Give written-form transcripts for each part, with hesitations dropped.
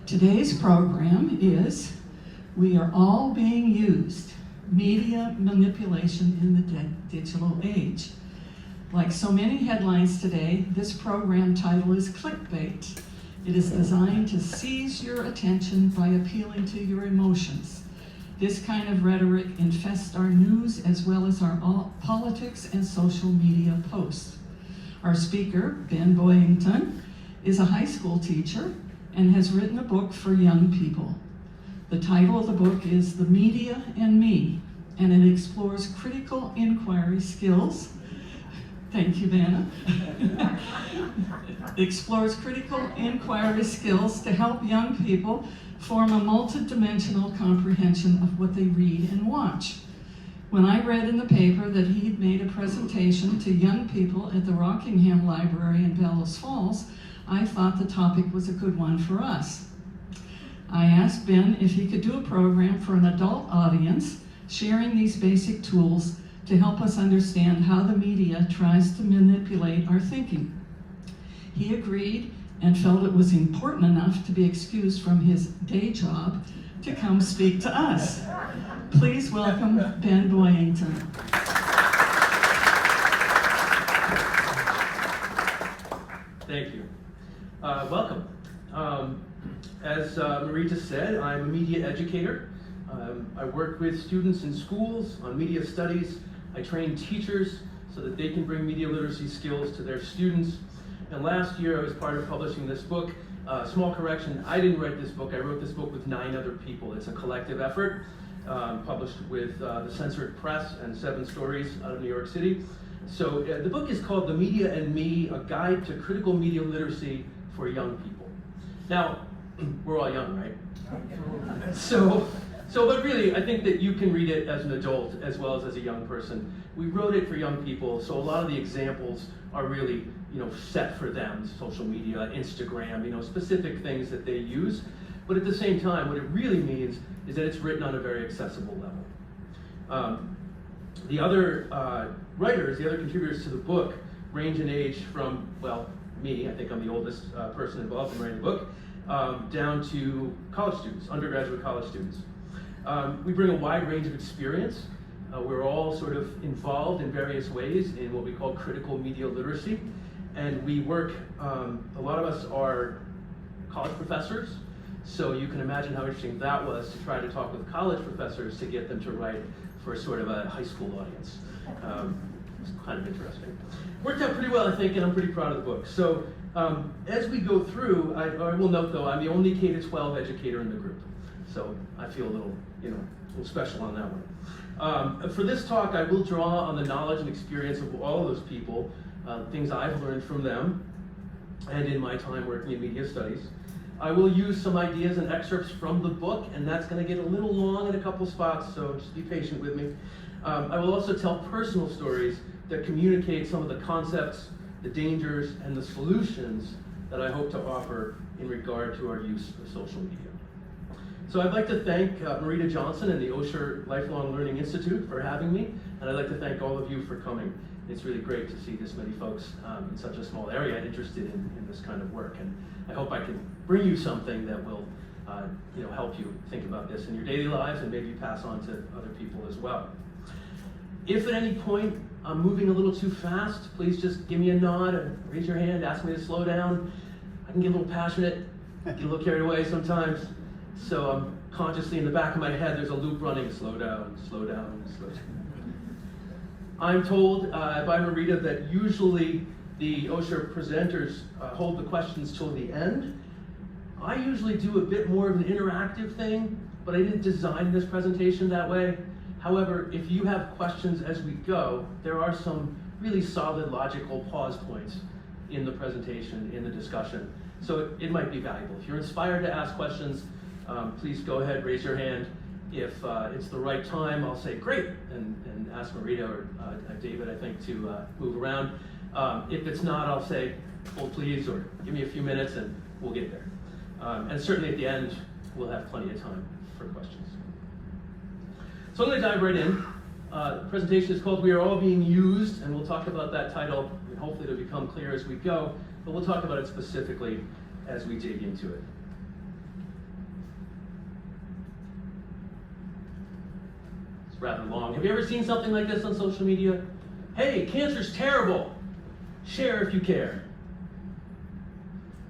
Today's program is We Are All Being Used, Media Manipulation in the Digital Age. Like so many headlines today, this program title is clickbait. It is designed to seize your attention by appealing to your emotions. This kind of rhetoric infests our news as well as our politics and social media posts. Our speaker, Ben Boyington, is a high school teacher and has written a book for young people. The title of the book is The Media and Me, and it explores critical inquiry skills. Thank you, Vanna. Explores critical inquiry skills to help young people form a multidimensional comprehension of what they read and watch. When I read in the paper that he'd made a presentation to young people at the Rockingham Library in Bellows Falls, I thought the topic was a good one for us. I asked Ben if he could do a program for an adult audience, sharing these basic tools to help us understand how the media tries to manipulate our thinking. He agreed and felt it was important enough to be excused from his day job to come speak to us. Please welcome Ben Boyington. Thank you. Welcome. As Marie just said, I'm a media educator. I work with students in schools on media studies. I train teachers so that they can bring media literacy skills to their students. And last year I was part of publishing this book. Small correction, I didn't write this book. I wrote this book with 9 other people. It's a collective effort, published with the Censored Press and 7 Stories out of New York City. So the book is called The Media and Me, A Guide to Critical Media Literacy for Young People. Now, we're all young, right? But really, I think that you can read it as an adult as well as a young person. We wrote it for young people, so a lot of the examples are really, set for them. Social media, Instagram, specific things that they use. But at the same time, what it really means is that it's written on a very accessible level. The other writers, the other contributors to the book, range in age from, me, I think I'm the oldest person involved in writing the book, down to college students, undergraduate college students. We bring a wide range of experience. We're all sort of involved in various ways in what we call critical media literacy. And we work, a lot of us are college professors, so you can imagine how interesting that was to try to talk with college professors to get them to write for sort of a high school audience. It's kind of interesting. Worked out pretty well, I think, and I'm pretty proud of the book. So as we go through, I will note though, I'm the only K-12 educator in the group. So I feel a little special on that one. For this talk, I will draw on the knowledge and experience of all of those people, things I've learned from them, and in my time working in media studies. I will use some ideas and excerpts from the book, and that's going to get a little long in a couple spots, so just be patient with me. I will also tell personal stories that communicate some of the concepts, the dangers, and the solutions that I hope to offer in regard to our use of social media. So I'd like to thank Marita Johnson and the Osher Lifelong Learning Institute for having me, and I'd like to thank all of you for coming. It's really great to see this many folks in such a small area interested in this kind of work, and I hope I can bring you something that will help you think about this in your daily lives and maybe pass on to other people as well. If at any point I'm moving a little too fast, please just give me a nod and raise your hand, ask me to slow down. I can get a little passionate, get a little carried away sometimes. So I'm consciously in the back of my head, there's a loop running, slow down, slow down, slow down. I'm told by Marita that usually the Osher presenters hold the questions till the end. I usually do a bit more of an interactive thing, but I didn't design this presentation that way. However, if you have questions as we go, there are some really solid logical pause points in the presentation, in the discussion. So it might be valuable. If you're inspired to ask questions, please go ahead, raise your hand. If it's the right time, I'll say great, and ask Marita or David, I think, to move around. If it's not, I'll say, hold please, or give me a few minutes and we'll get there. And certainly at the end, we'll have plenty of time for questions. So I'm going to dive right in. The presentation is called We Are All Being Used, and we'll talk about that title, and hopefully it'll become clear as we go, but we'll talk about it specifically as we dig into it. It's rather long. Have you ever seen something like this on social media? Hey, cancer's terrible. Share if you care.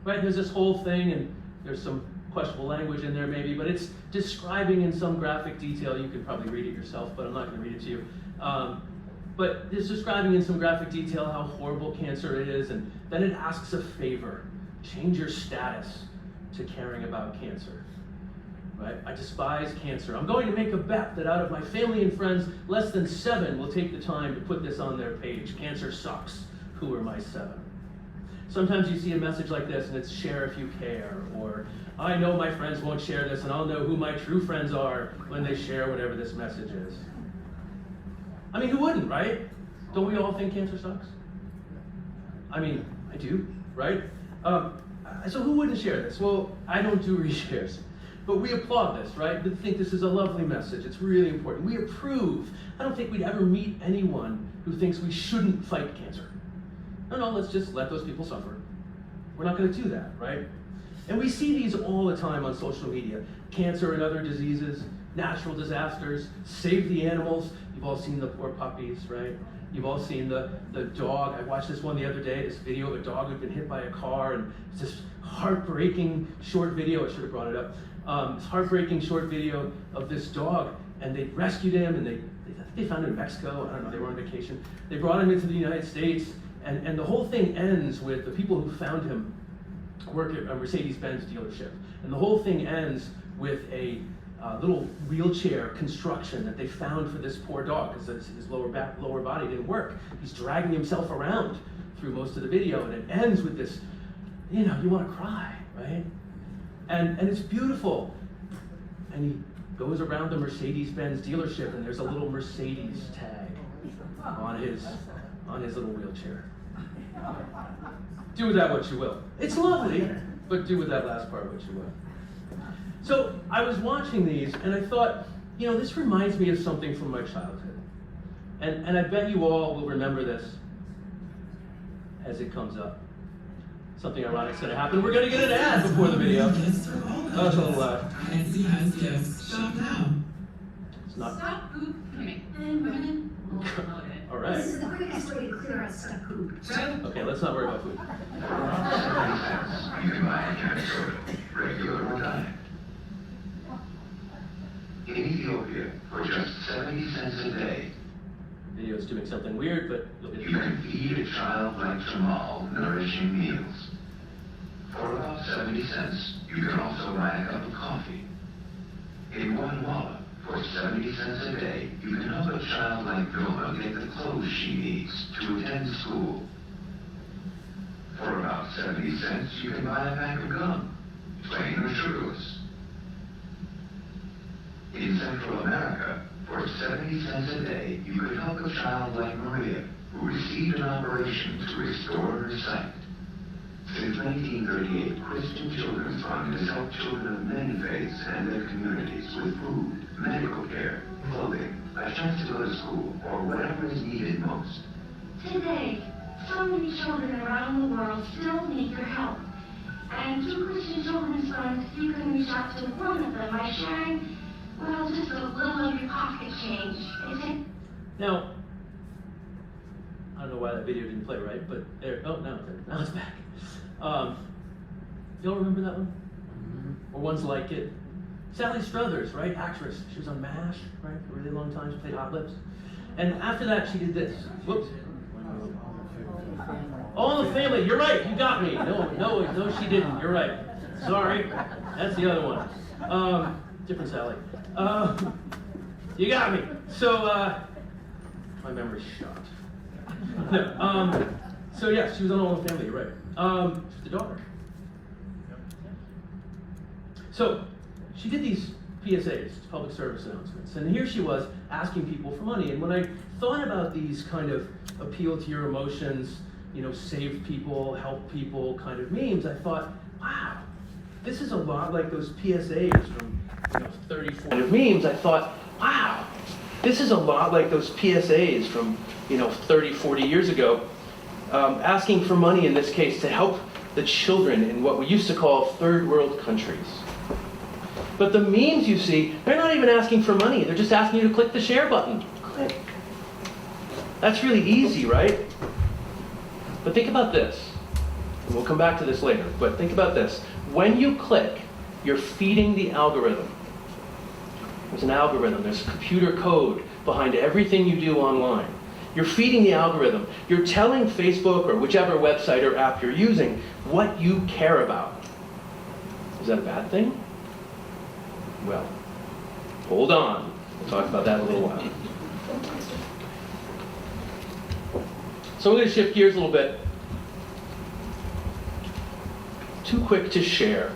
Right, there's this whole thing, and there's some questionable language in there maybe, but it's describing in some graphic detail, you can probably read it yourself, but I'm not going to read it to you. But it's describing in some graphic detail how horrible cancer is, and then it asks a favor. Change your status to caring about cancer. Right? I despise cancer. I'm going to make a bet that out of my family and friends, less than 7 will take the time to put this on their page. Cancer sucks. Who are my 7? Sometimes you see a message like this and it's share if you care, or I know my friends won't share this and I'll know who my true friends are when they share whatever this message is. I mean, who wouldn't, right? Don't we all think cancer sucks? I mean, I do, right? So who wouldn't share this? Well, I don't do reshares. But we applaud this, right? We think this is a lovely message. It's really important. We approve. I don't think we'd ever meet anyone who thinks we shouldn't fight cancer. No, let's just let those people suffer. We're not going to do that, right? And we see these all the time on social media. Cancer and other diseases, natural disasters, save the animals. You've all seen the poor puppies, right? You've all seen the dog. I watched this one the other day, this video of a dog who'd been hit by a car, and it's this heartbreaking short video. I should have brought it up. This heartbreaking short video of this dog, and they rescued him, and they found him in Mexico. I don't know, they were on vacation. They brought him into the United States, and the whole thing ends with the people who found him work at a Mercedes-Benz dealership. And the whole thing ends with a little wheelchair construction that they found for this poor dog, because his lower body didn't work. He's dragging himself around through most of the video, and it ends with this, you want to cry, right? And it's beautiful. And he goes around the Mercedes-Benz dealership, and there's a little Mercedes tag on his little wheelchair. Do with that what you will. It's lovely, but do with that last part what you will. So I was watching these, and I thought, this reminds me of something from my childhood. And I bet you all will remember this as it comes up. Something ironic's going to happen. We're going to get an ad before the video. Oh, it's a little loud. Etsy has gifts. Shop now. It's not. Stop poop. Okay. And women. All right. This is the quickest way to clear out stuck poop. Okay, let's not worry about food. You can buy a can of soda, regular or diet. In Ethiopia, for just 70 cents a day, Video's doing something weird, but you'll get you can feed a child like Jamal nourishing meals. For about 70 cents, you can also buy a cup of coffee. In one wallet, for 70 cents a day, you can help a child like Vilma get the clothes she needs to attend school. For about 70 cents, you can buy a pack of gum, plain or sugarless. In Central America, for 70 cents a day, you could help a child like Maria, who received an operation to restore her sight. Since 1938, Christian Children's Fund has helped children of many faiths and their communities with food, medical care, clothing, a chance to go to school, or whatever is needed most. Today, so many children around the world still need your help. And through Christian Children's Fund, you can reach out to one of them by sharing, well, just a little of your pocket change. Now, I don't know why that video didn't play right, but there. Oh, now it's back. Y'all remember that one? Mm-hmm. Or ones like it? Sally Struthers, right? Actress. She was on MASH, right? For a really long time. She played Hot Lips. And after that, she did this. Whoops. All in the Family. You're right. You got me. No, she didn't. You're right. Sorry. That's the other one. Different Sally. You got me. So, my memory's shot. So yes, she was on All in the Family, you're right. She's the daughter. So, she did these PSAs, public service announcements, and here she was asking people for money. And when I thought about these kind of appeal to your emotions, save people, help people kind of memes, I thought, wow, this is a lot like those PSAs from 30, 40 memes. I thought, wow, this is a lot like those PSAs from 30, 40 years ago, asking for money in this case to help the children in what we used to call third world countries. But the memes you see, they're not even asking for money. They're just asking you to click the share button. Click. That's really easy, right? But think about this. And we'll come back to this later, but think about this. When you click, you're feeding the algorithm. There's an algorithm. There's computer code behind everything you do online. You're feeding the algorithm. You're telling Facebook or whichever website or app you're using what you care about. Is that a bad thing? Well, hold on. We'll talk about that in a little while. So we're going to shift gears a little bit. Too quick to share.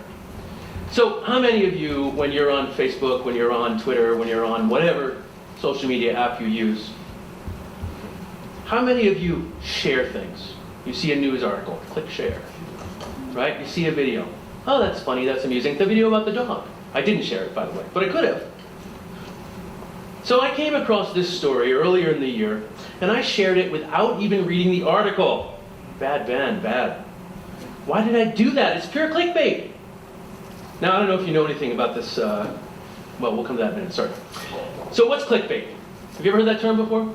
So how many of you, when you're on Facebook, when you're on Twitter, when you're on whatever social media app you use, how many of you share things? You see a news article, click share, right? You see a video. Oh, that's funny, that's amusing. The video about the dog. I didn't share it, by the way, but I could have. So I came across this story earlier in the year, and I shared it without even reading the article. Bad, Ben, bad. Why did I do that? It's pure clickbait. Now, I don't know if you know anything about this. Well, we'll come to that in a minute. Sorry. So what's clickbait? Have you ever heard that term before?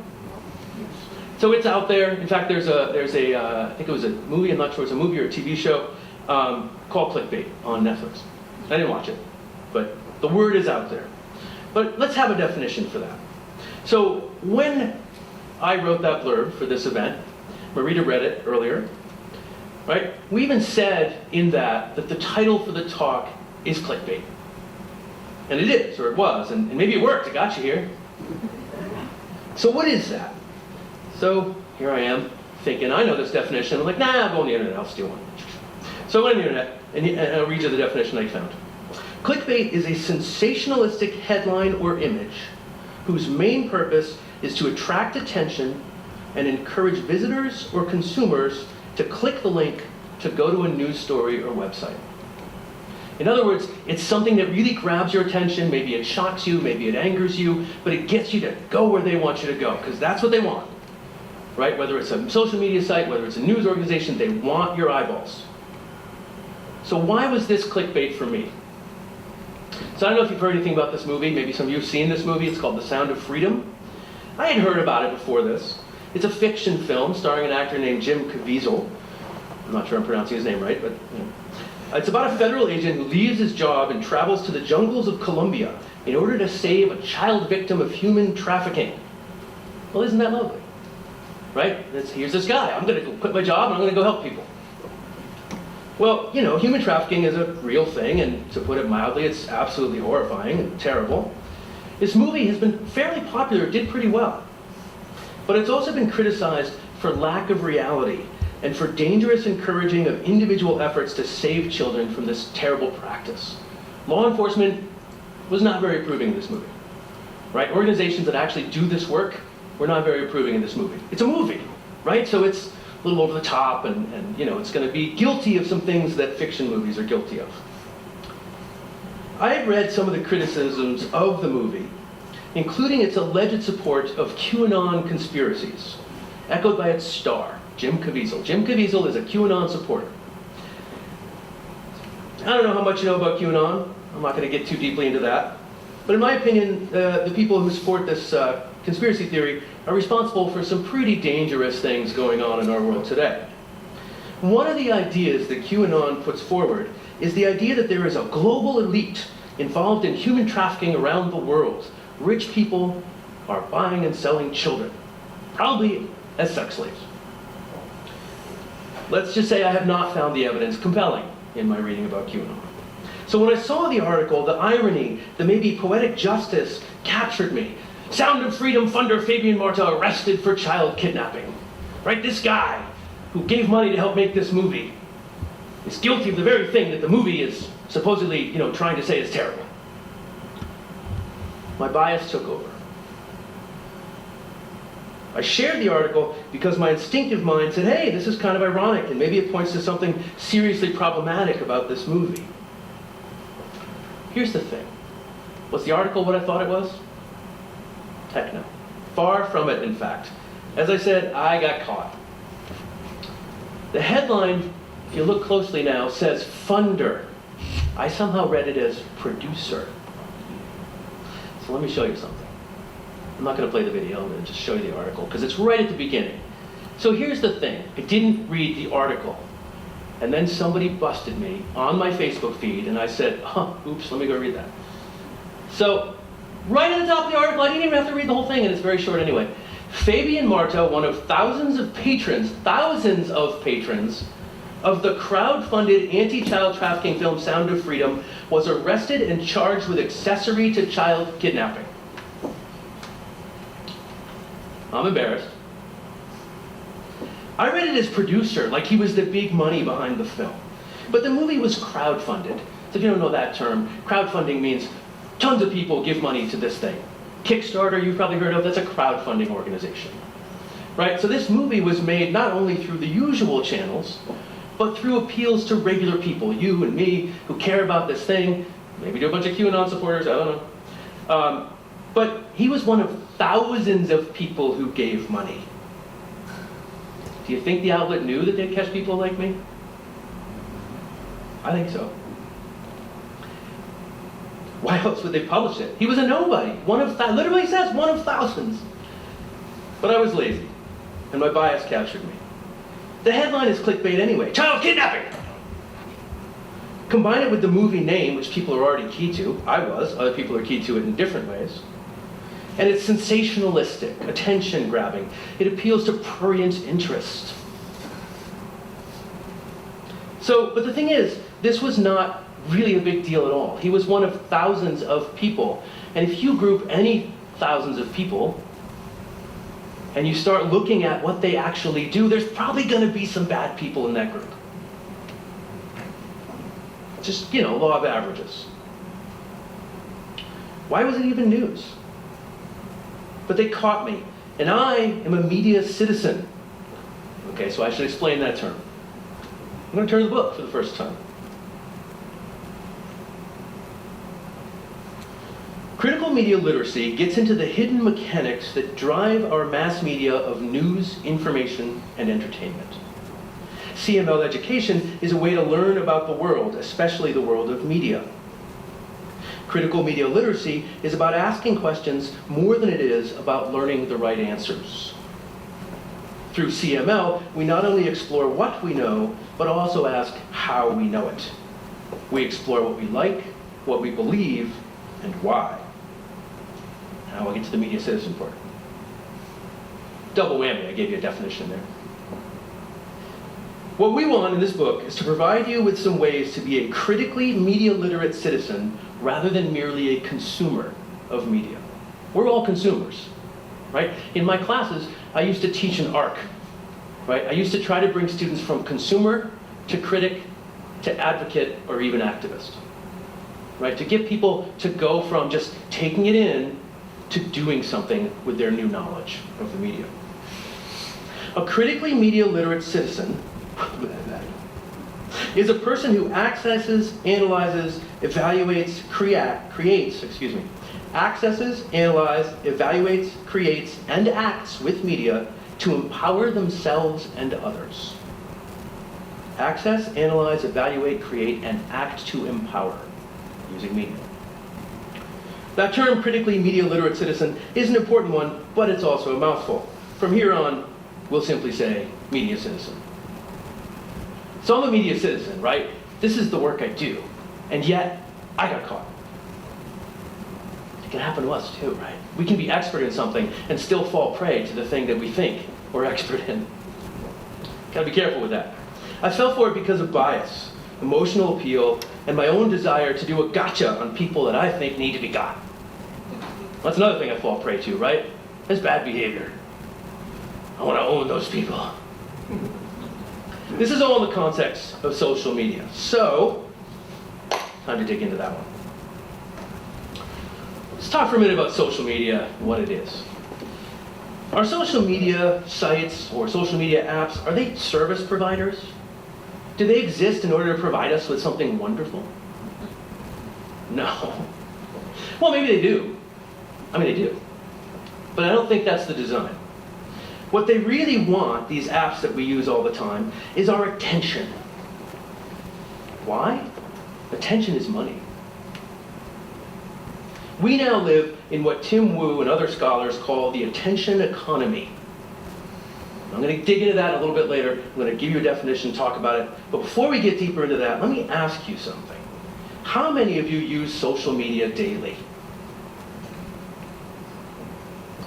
So it's out there. In fact, there's a I think it was a movie, I'm not sure it's a movie or a TV show, called Clickbait on Netflix. I didn't watch it, but the word is out there. But let's have a definition for that. So when I wrote that blurb for this event, Marita read it earlier, right? We even said in that the title for the talk is clickbait. And it is, or it was, and maybe it worked, it got you here. So what is that? So here I am thinking, I know this definition. I'm like, nah, I'll go on the internet, I'll steal one. So I went on the internet, and I'll read you the definition I found. Clickbait is a sensationalistic headline or image whose main purpose is to attract attention and encourage visitors or consumers to click the link to go to a news story or website. In other words, it's something that really grabs your attention. Maybe it shocks you, maybe it angers you, but it gets you to go where they want you to go, because that's what they want. Right? Whether it's a social media site, whether it's a news organization, they want your eyeballs. So why was this clickbait for me? So I don't know if you've heard anything about this movie. Maybe some of you have seen this movie. It's called The Sound of Freedom. I had heard about it before this. It's a fiction film starring an actor named Jim Caviezel. I'm not sure I'm pronouncing his name right, but you know. It's about a federal agent who leaves his job and travels to the jungles of Colombia in order to save a child victim of human trafficking. Well, isn't that lovely? Right? Here's this guy. I'm going to go quit my job and I'm going to go help people. Well, you know, human trafficking is a real thing, and to put it mildly, it's absolutely horrifying and terrible. This movie has been fairly popular. It did pretty well. But it's also been criticized for lack of reality and for dangerous encouraging of individual efforts to save children from this terrible practice. Law enforcement was not very approving of this movie. Right? Organizations that actually do this work were not very approving of this movie. It's a movie, right? So it's a little over the top, and you know, it's going to be guilty of some things that fiction movies are guilty of. I had read some of the criticisms of the movie, including its alleged support of QAnon conspiracies, echoed by its star, Jim Caviezel. Jim Caviezel is a QAnon supporter. I don't know how much you know about QAnon. I'm not going to get too deeply into that. But in my opinion, the people who support this conspiracy theory are responsible for some pretty dangerous things going on in our world today. One of the ideas that QAnon puts forward is the idea that there is a global elite involved in human trafficking around the world. Rich people are buying and selling children, probably as sex slaves. Let's just say I have not found the evidence compelling in my reading about QAnon. So when I saw the article, the irony, the maybe poetic justice captured me. Sound of Freedom funder Fabian Marta arrested for child kidnapping. Right? This guy who gave money to help make this movie is guilty of the very thing that the movie is supposedly, you know, trying to say is terrible. My bias took over. I shared the article because my instinctive mind said, hey, this is kind of ironic, and maybe it points to something seriously problematic about this movie. Here's the thing. Was the article what I thought it was? Heck no. Far from it, in fact. As I said, I got caught. The headline, if you look closely now, says funder. I somehow read it as producer. So let me show you something. I'm not going to play the video, I'm going to just show you the article, because it's right at the beginning. So here's the thing. I didn't read the article. And then somebody busted me on my Facebook feed, and I said, oops, let me go read that. So, right at the top of the article, I didn't even have to read the whole thing, and it's very short anyway. Fabian Marta, one of thousands of patrons of the crowd-funded anti-child trafficking film Sound of Freedom, was arrested and charged with accessory to child kidnapping. I'm embarrassed. I read it as producer, like he was the big money behind the film. But the movie was crowdfunded. So if you don't know that term, crowdfunding means tons of people give money to this thing. Kickstarter, you've probably heard of, that's a crowdfunding organization. Right? So this movie was made not only through the usual channels, but through appeals to regular people, you and me, who care about this thing. Maybe do a bunch of QAnon supporters, I don't know. But he was one of thousands of people who gave money. Do you think the outlet knew that they'd catch people like me? I think so. Why else would they publish it? He was a nobody. Literally says one of thousands. But I was lazy, and my bias captured me. The headline is clickbait anyway. Child kidnapping! Combine it with the movie name, which people are already key to. I was. Other people are key to it in different ways. And it's sensationalistic, attention-grabbing. It appeals to prurient interest. But the thing is, this was not really a big deal at all. He was one of thousands of people. And if you group any thousands of people, and you start looking at what they actually do, there's probably going to be some bad people in that group. Just, law of averages. Why was it even news? But they caught me, and I am a media citizen. Okay, so I should explain that term. I'm going to turn to the book for the first time. Critical media literacy gets into the hidden mechanics that drive our mass media of news, information, and entertainment. CML education is a way to learn about the world, especially the world of media. Critical media literacy is about asking questions more than it is about learning the right answers. Through CML, we not only explore what we know, but also ask how we know it. We explore what we like, what we believe, and why. Now I'll get to the media citizen part. Double whammy, I gave you a definition there. What we want in this book is to provide you with some ways to be a critically media literate citizen rather than merely a consumer of media. We're all consumers, right? In my classes, I used to teach an arc, right? I used to try to bring students from consumer to critic to advocate or even activist, right? To get people to go from just taking it in to doing something with their new knowledge of the media. A critically media literate citizen is a person who accesses, analyzes, evaluates, creates, and acts with media to empower themselves and others. Access, analyze, evaluate, create, and act to empower using media. That term, critically media literate citizen, is an important one, but it's also a mouthful. From here on, we'll simply say media citizen. So I'm a media citizen, right? This is the work I do. And yet, I got caught. It can happen to us too, right? We can be expert in something and still fall prey to the thing that we think we're expert in. Gotta be careful with that. I fell for it because of bias, emotional appeal, and my own desire to do a gotcha on people that I think need to be got. That's another thing I fall prey to, right? That's bad behavior. I want to own those people. This is all in the context of social media. So, time to dig into that one. Let's talk for a minute about social media and what it is. Are social media sites or social media apps, are they service providers? Do they exist in order to provide us with something wonderful? No. Well, maybe they do. I mean, they do. But I don't think that's the design. What they really want, these apps that we use all the time, is our attention. Why? Attention is money. We now live in what Tim Wu and other scholars call the attention economy. I'm going to dig into that a little bit later. I'm going to give you a definition, talk about it. But before we get deeper into that, let me ask you something. How many of you use social media daily?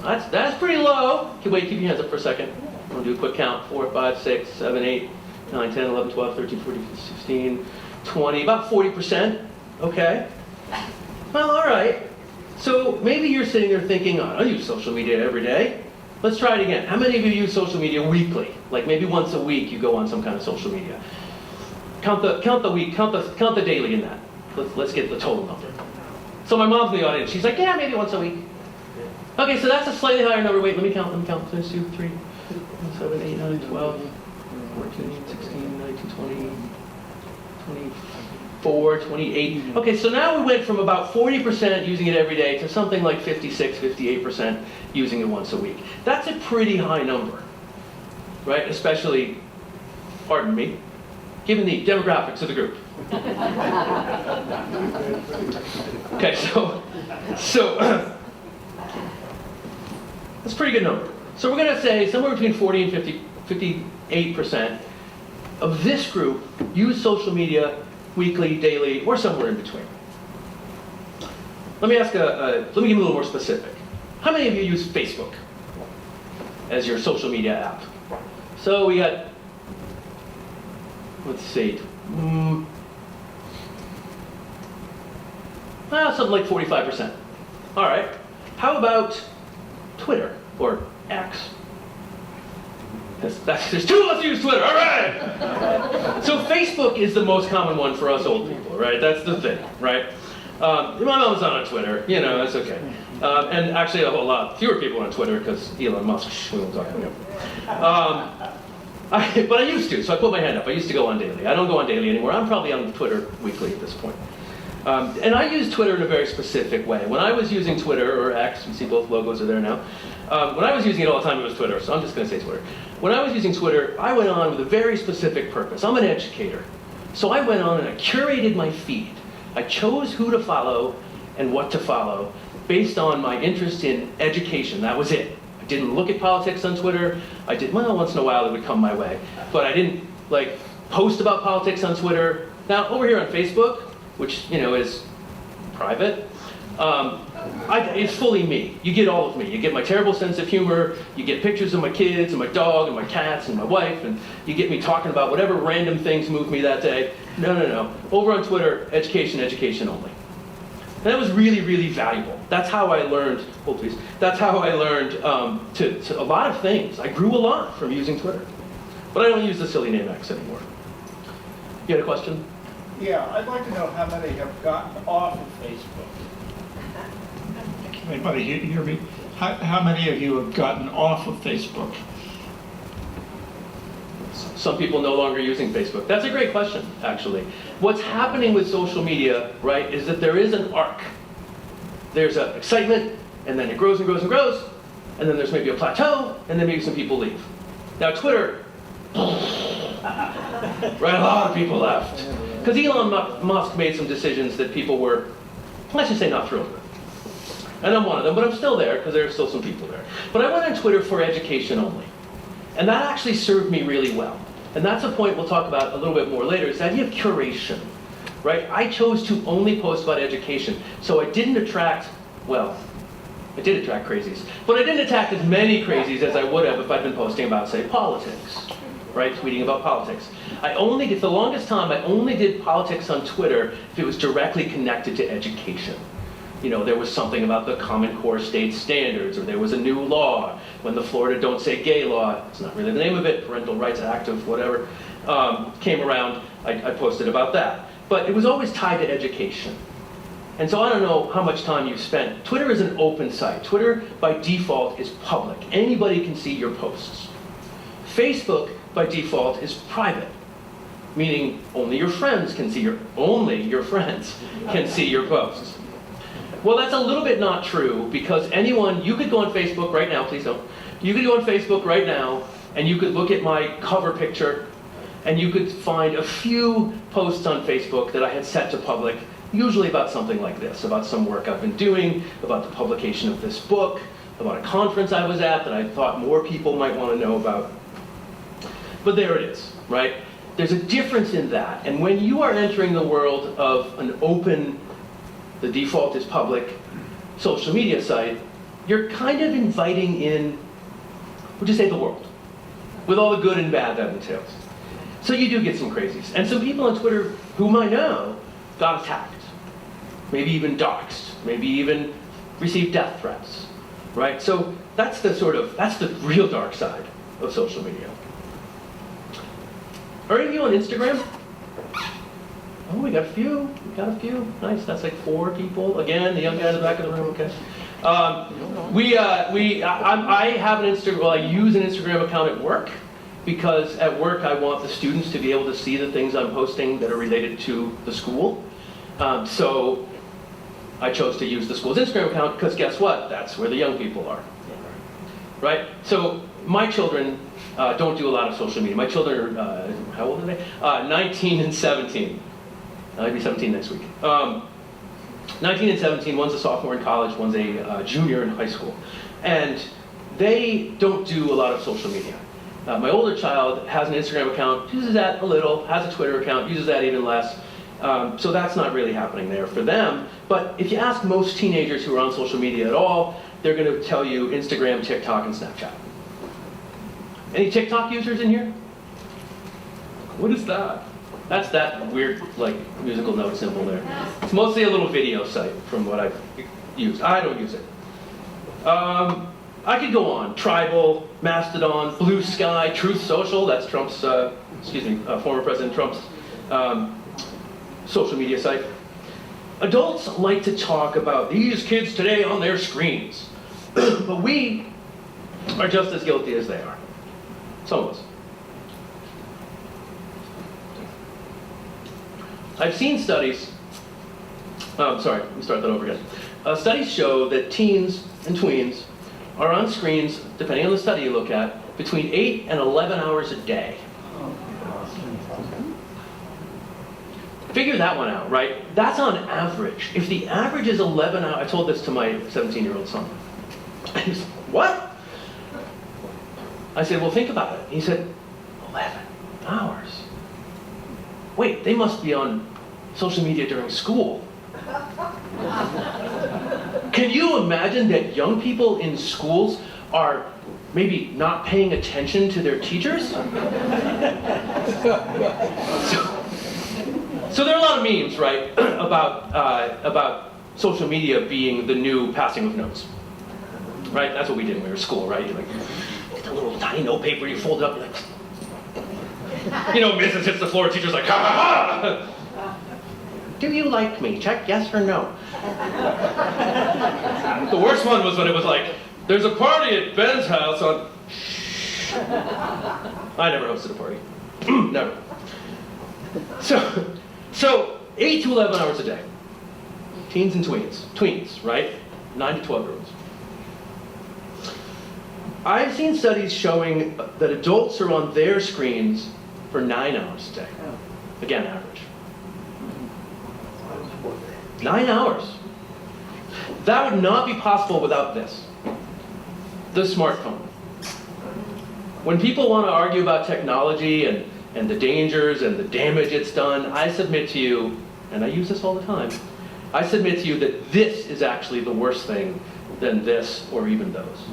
That's pretty low. Wait, keep your hands up for a second. I'm going to do a quick count. 4, 5, 6, 7, 8, 9, 10, 11, 12, 13, 14, 15, 16, 20, about 40%. Okay. Well, all right. So maybe you're sitting there thinking, I don't use social media every day. Let's try it again. How many of you use social media weekly? Like maybe once a week you go on some kind of social media. Count the week, count the daily in that. Let's get the total number. So my mom's in the audience. She's like, yeah, maybe once a week. Okay, so that's a slightly higher number. Wait, let me count. 1, 2, 3, 7, 8, 9, 12, 14, 16, 19, 20, 24, 28. Okay, so now we went from about 40% using it every day to something like 56, 58% using it once a week. That's a pretty high number, right? Especially, pardon me, given the demographics of the group. Okay, so that's a pretty good number. So we're going to say somewhere between 40 and 58% of this group use social media weekly, daily, or somewhere in between. Let me give you a little more specific. How many of you use Facebook as your social media app? So we got, let's see, something like 45%. All right. How about Twitter or X? There's two of us use Twitter, all right! So Facebook is the most common one for us old people, right? That's the thing, right? My mom's not on Twitter, that's okay. And actually a whole lot fewer people on Twitter because Elon Musk, we won't talk about him. But I used to, so I put my hand up. I used to go on daily. I don't go on daily anymore. I'm probably on Twitter weekly at this point. And I use Twitter in a very specific way. When I was using Twitter, or X, you see both logos are there now. When I was using it all the time, it was Twitter, so I'm just going to say Twitter. When I was using Twitter, I went on with a very specific purpose. I'm an educator. So I went on and I curated my feed. I chose who to follow and what to follow based on my interest in education. That was it. I didn't look at politics on Twitter. I did, well, once in a while it would come my way. But I didn't, post about politics on Twitter. Now, over here on Facebook, which, is private, it's fully me. You get all of me. You get my terrible sense of humor, you get pictures of my kids and my dog and my cats and my wife, and you get me talking about whatever random things moved me that day. No. Over on Twitter, education only. And that was really, really valuable. That's how I learned, that's how I learned to a lot of things. I grew a lot from using Twitter. But I don't use the silly name X anymore. You had a question? Yeah, I'd like to know how many have gotten off of Facebook. Anybody hear me? How many of you have gotten off of Facebook? Some people no longer using Facebook. That's a great question, actually. What's happening with social media, right, is that there is an arc. There's an excitement, and then it grows and grows and grows, and then there's maybe a plateau, and then maybe some people leave. Now Twitter, right, a lot of people left. Because Elon Musk made some decisions that people were, let's just say, not thrilled with. And I'm one of them, but I'm still there because there are still some people there. But I went on Twitter for education only. And that actually served me really well. And that's a point we'll talk about a little bit more later, is the idea of curation, right? I chose to only post about education. So I didn't attract, I did attract crazies. But I didn't attract as many crazies as I would have if I'd been posting about, say, politics, right? Tweeting about politics. For the longest time, I only did politics on Twitter if it was directly connected to education. There was something about the Common Core state standards, or there was a new law. When the Florida Don't Say Gay law, it's not really the name of it, Parental Rights Act of whatever, came around, I posted about that. But it was always tied to education. And so I don't know how much time you've spent. Twitter is an open site. Twitter, by default, is public. Anybody can see your posts. Facebook, by default, is private, meaning only your friends can see your posts. Well, that's a little bit not true, because you could go on Facebook right now, please don't. You could go on Facebook right now, and you could look at my cover picture, and you could find a few posts on Facebook that I had set to public Usually about something like this, about some work I've been doing, about the publication of this book, about a conference I was at that I thought more people might want to know about. But there it is, right? There's a difference in that. And when you are entering the world of an open, the default is public, social media site, you're kind of inviting in, we'll just say the world, with all the good and bad that entails. So you do get some crazies. And some people on Twitter, whom I know, got attacked. Maybe even doxxed. Maybe even received death threats, right? So that's the real dark side of social media. Are any of you on Instagram? Oh, we got a few. Nice, that's like 4 people. Again, the young guy in the back of the room, okay. I have an Instagram, well, I use an Instagram account at work, because at work I want the students to be able to see the things I'm posting that are related to the school. So I chose to use the school's Instagram account because guess what? That's where the young people are, right? So my children don't do a lot of social media. My children are, how old are they? 19 and 17. I'll be 17 next week. 19 and 17, one's a sophomore in college, one's a junior in high school. And they don't do a lot of social media. My older child has an Instagram account, uses that a little, has a Twitter account, uses that even less. So that's not really happening there for them. But if you ask most teenagers who are on social media at all, they're going to tell you Instagram, TikTok, and Snapchat. Any TikTok users in here? What is that? That's that weird, like, musical note symbol there. It's mostly a little video site from what I've used. I don't use it. I could go on. Tribal, Mastodon, Blue Sky, Truth Social, that's Trump's, former President Trump's social media site. Adults like to talk about these kids today on their screens. But we are just as guilty as they are. Some of us. I've seen studies, sorry, let me start that over again. Studies show that teens and tweens are on screens, depending on the study you look at, between 8 and 11 hours a day. Figure that one out, right? That's on average. If the average is 11 hours, I told this to my 17-year-old son. And he said, what? I said, well, think about it. He said, 11 hours. Wait, they must be on social media during school. Can you imagine that young people in schools are maybe not paying attention to their teachers? So there are a lot of memes, right, about social media being the new passing of notes. Right? That's what we did when we were in school, right? You like, get the little tiny note paper, you fold it up, you're like, missus hits the floor, teacher's like, ha ha ha! Do you like me? Check yes or no. The worst one was when it was like, there's a party at Ben's house on... I never hosted a party. Never. So 8 to 11 hours a day. Teens and tweens, right? 9 to 12-year-olds. I've seen studies showing that adults are on their screens for 9 hours a day. Again, average. 9 hours. That would not be possible without this. The smartphone. When people want to argue about technology and the dangers and the damage it's done, I submit to you, and I use this all the time, I submit to you that this is actually the worse thing than this or even those.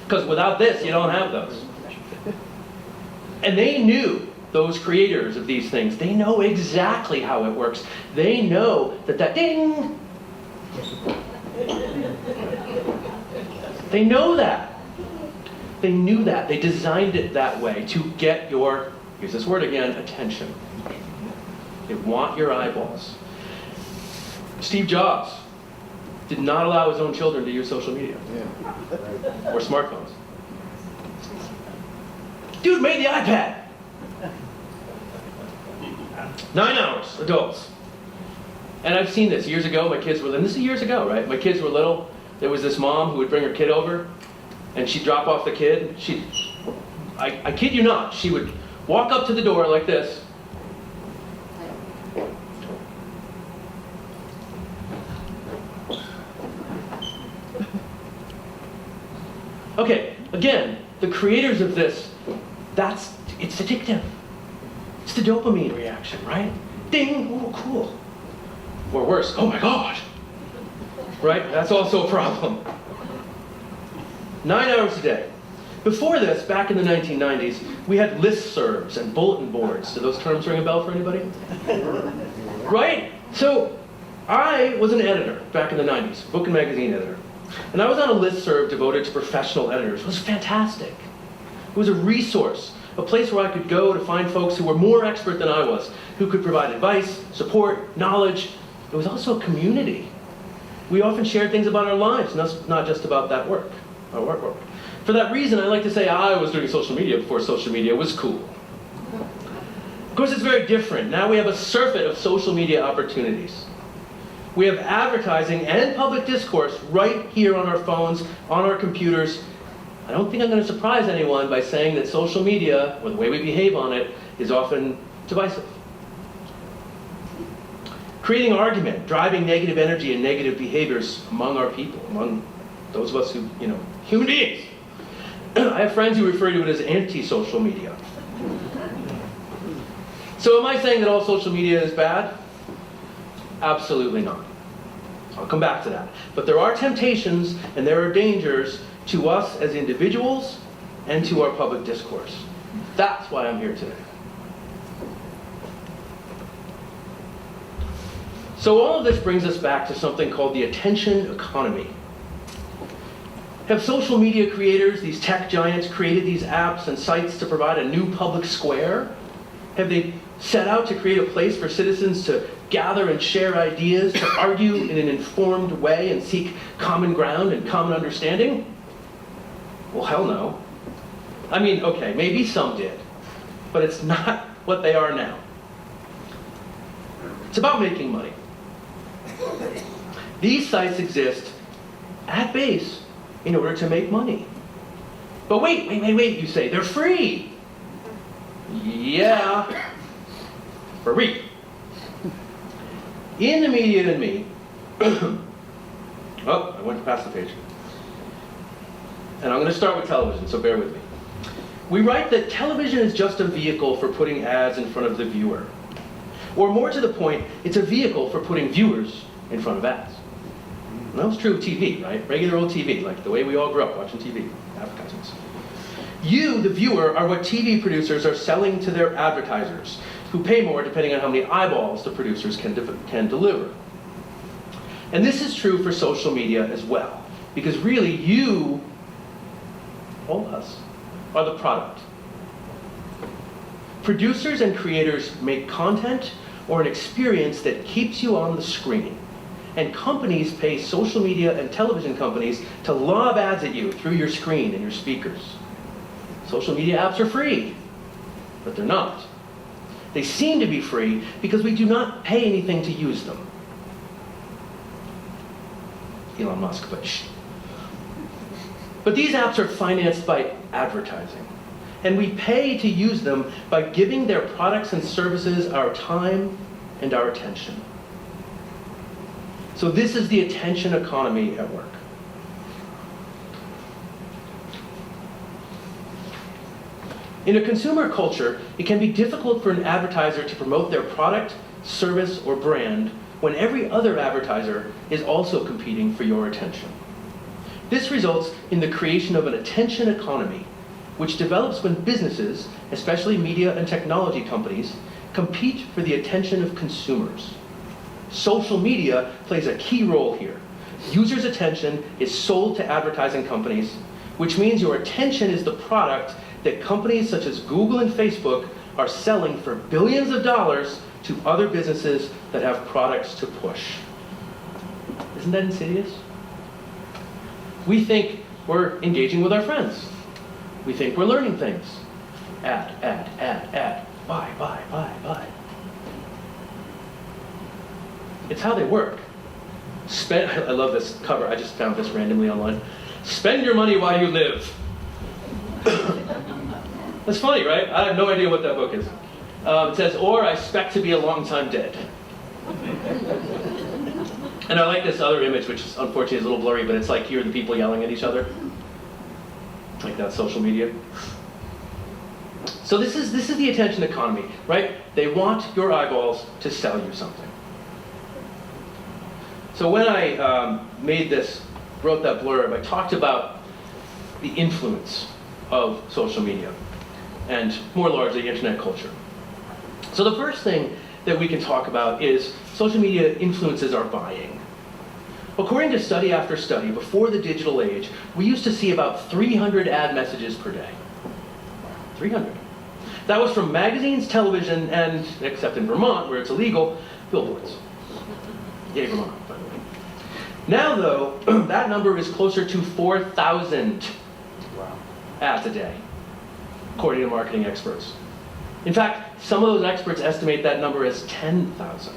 Because without this, you don't have those. And they knew, those creators of these things, they know exactly how it works. They know that ding! They know that. They knew that. They designed it that way to get your, use this word again, attention. They want your eyeballs. Steve Jobs did not allow his own children to use social media. Or smartphones. Dude made the iPad. 9 hours, adults. And I've seen this years ago. My kids were, and this is years ago, right? My kids were little. There was this mom who would bring her kid over, and she'd drop off the kid. I kid you not, she would walk up to the door like this. Okay, again, the creators of this, it's addictive. It's the dopamine reaction, right? Ding, oh, cool. Or worse, oh my God. Right? That's also a problem. 9 hours a day. Before this, back in the 1990s, we had listservs and bulletin boards. Do those terms ring a bell for anybody? Right? So I was an editor back in the 90s, book and magazine editor. And I was on a listserv devoted to professional editors. It was fantastic. It was a resource, a place where I could go to find folks who were more expert than I was, who could provide advice, support, knowledge. It was also a community. We often shared things about our lives, not just about that work, our work. For that reason, I like to say I was doing social media before social media was cool. Of course, it's very different. Now we have a surfeit of social media opportunities. We have advertising and public discourse right here on our phones, on our computers. I don't think I'm going to surprise anyone by saying that social media, or the way we behave on it, is often divisive. Creating argument, driving negative energy and negative behaviors among our people, among those of us who, human beings. I have friends who refer to it as anti-social media. So am I saying that all social media is bad? Absolutely not. I'll come back to that. But there are temptations and there are dangers to us as individuals and to our public discourse. That's why I'm here today. So all of this brings us back to something called the attention economy. Have social media creators, these tech giants, created these apps and sites to provide a new public square? Have they set out to create a place for citizens to gather and share ideas, to argue in an informed way and seek common ground and common understanding? Well, hell no. I mean, okay, maybe some did, but it's not what they are now. It's about making money. These sites exist at base in order to make money. But wait, you say, they're free. Yeah, free. In The Media and Me, oh, I went past the page. And I'm going to start with television, so bear with me. We write that television is just a vehicle for putting ads in front of the viewer. Or more to the point, it's a vehicle for putting viewers in front of ads. And that was true of TV, right? Regular old TV, like the way we all grew up watching TV, advertisements. You, the viewer, are what TV producers are selling to their advertisers, who pay more depending on how many eyeballs the producers can deliver. And this is true for social media as well, because really you, all of us, are the product. Producers and creators make content or an experience that keeps you on the screen. And companies pay social media and television companies to lob ads at you through your screen and your speakers. Social media apps are free, but they're not. They seem to be free because we do not pay anything to use them. Elon Musk, but shh. But these apps are financed by advertising. And we pay to use them by giving their products and services our time and our attention. So this is the attention economy at work. In a consumer culture, it can be difficult for an advertiser to promote their product, service, or brand when every other advertiser is also competing for your attention. This results in the creation of an attention economy, which develops when businesses, especially media and technology companies, compete for the attention of consumers. Social media plays a key role here. Users' attention is sold to advertising companies, which means your attention is the product that companies such as Google and Facebook are selling for billions of dollars to other businesses that have products to push. Isn't that insidious? We think we're engaging with our friends. We think we're learning things. Ad. Buy. It's how they work. I love this cover. I just found this randomly online. Spend your money while you live. That's funny, right? I have no idea what that book is. It says, or I expect to be a long time dead. And I like this other image, which unfortunately is a little blurry, but it's like here are the people yelling at each other. That's social media. So this is the attention economy, right? They want your eyeballs to sell you something. So when I wrote that blurb, I talked about the influence of social media and more largely internet culture. So the first thing that we can talk about is social media influences our buying. According to study after study, before the digital age, we used to see about 300 ad messages per day. 300. That was from magazines, television, and, except in Vermont, where it's illegal, billboards. Yay, Vermont, by the way. Now, though, that number is closer to 4,000 ads a day, according to marketing experts. In fact, some of those experts estimate that number as 10,000.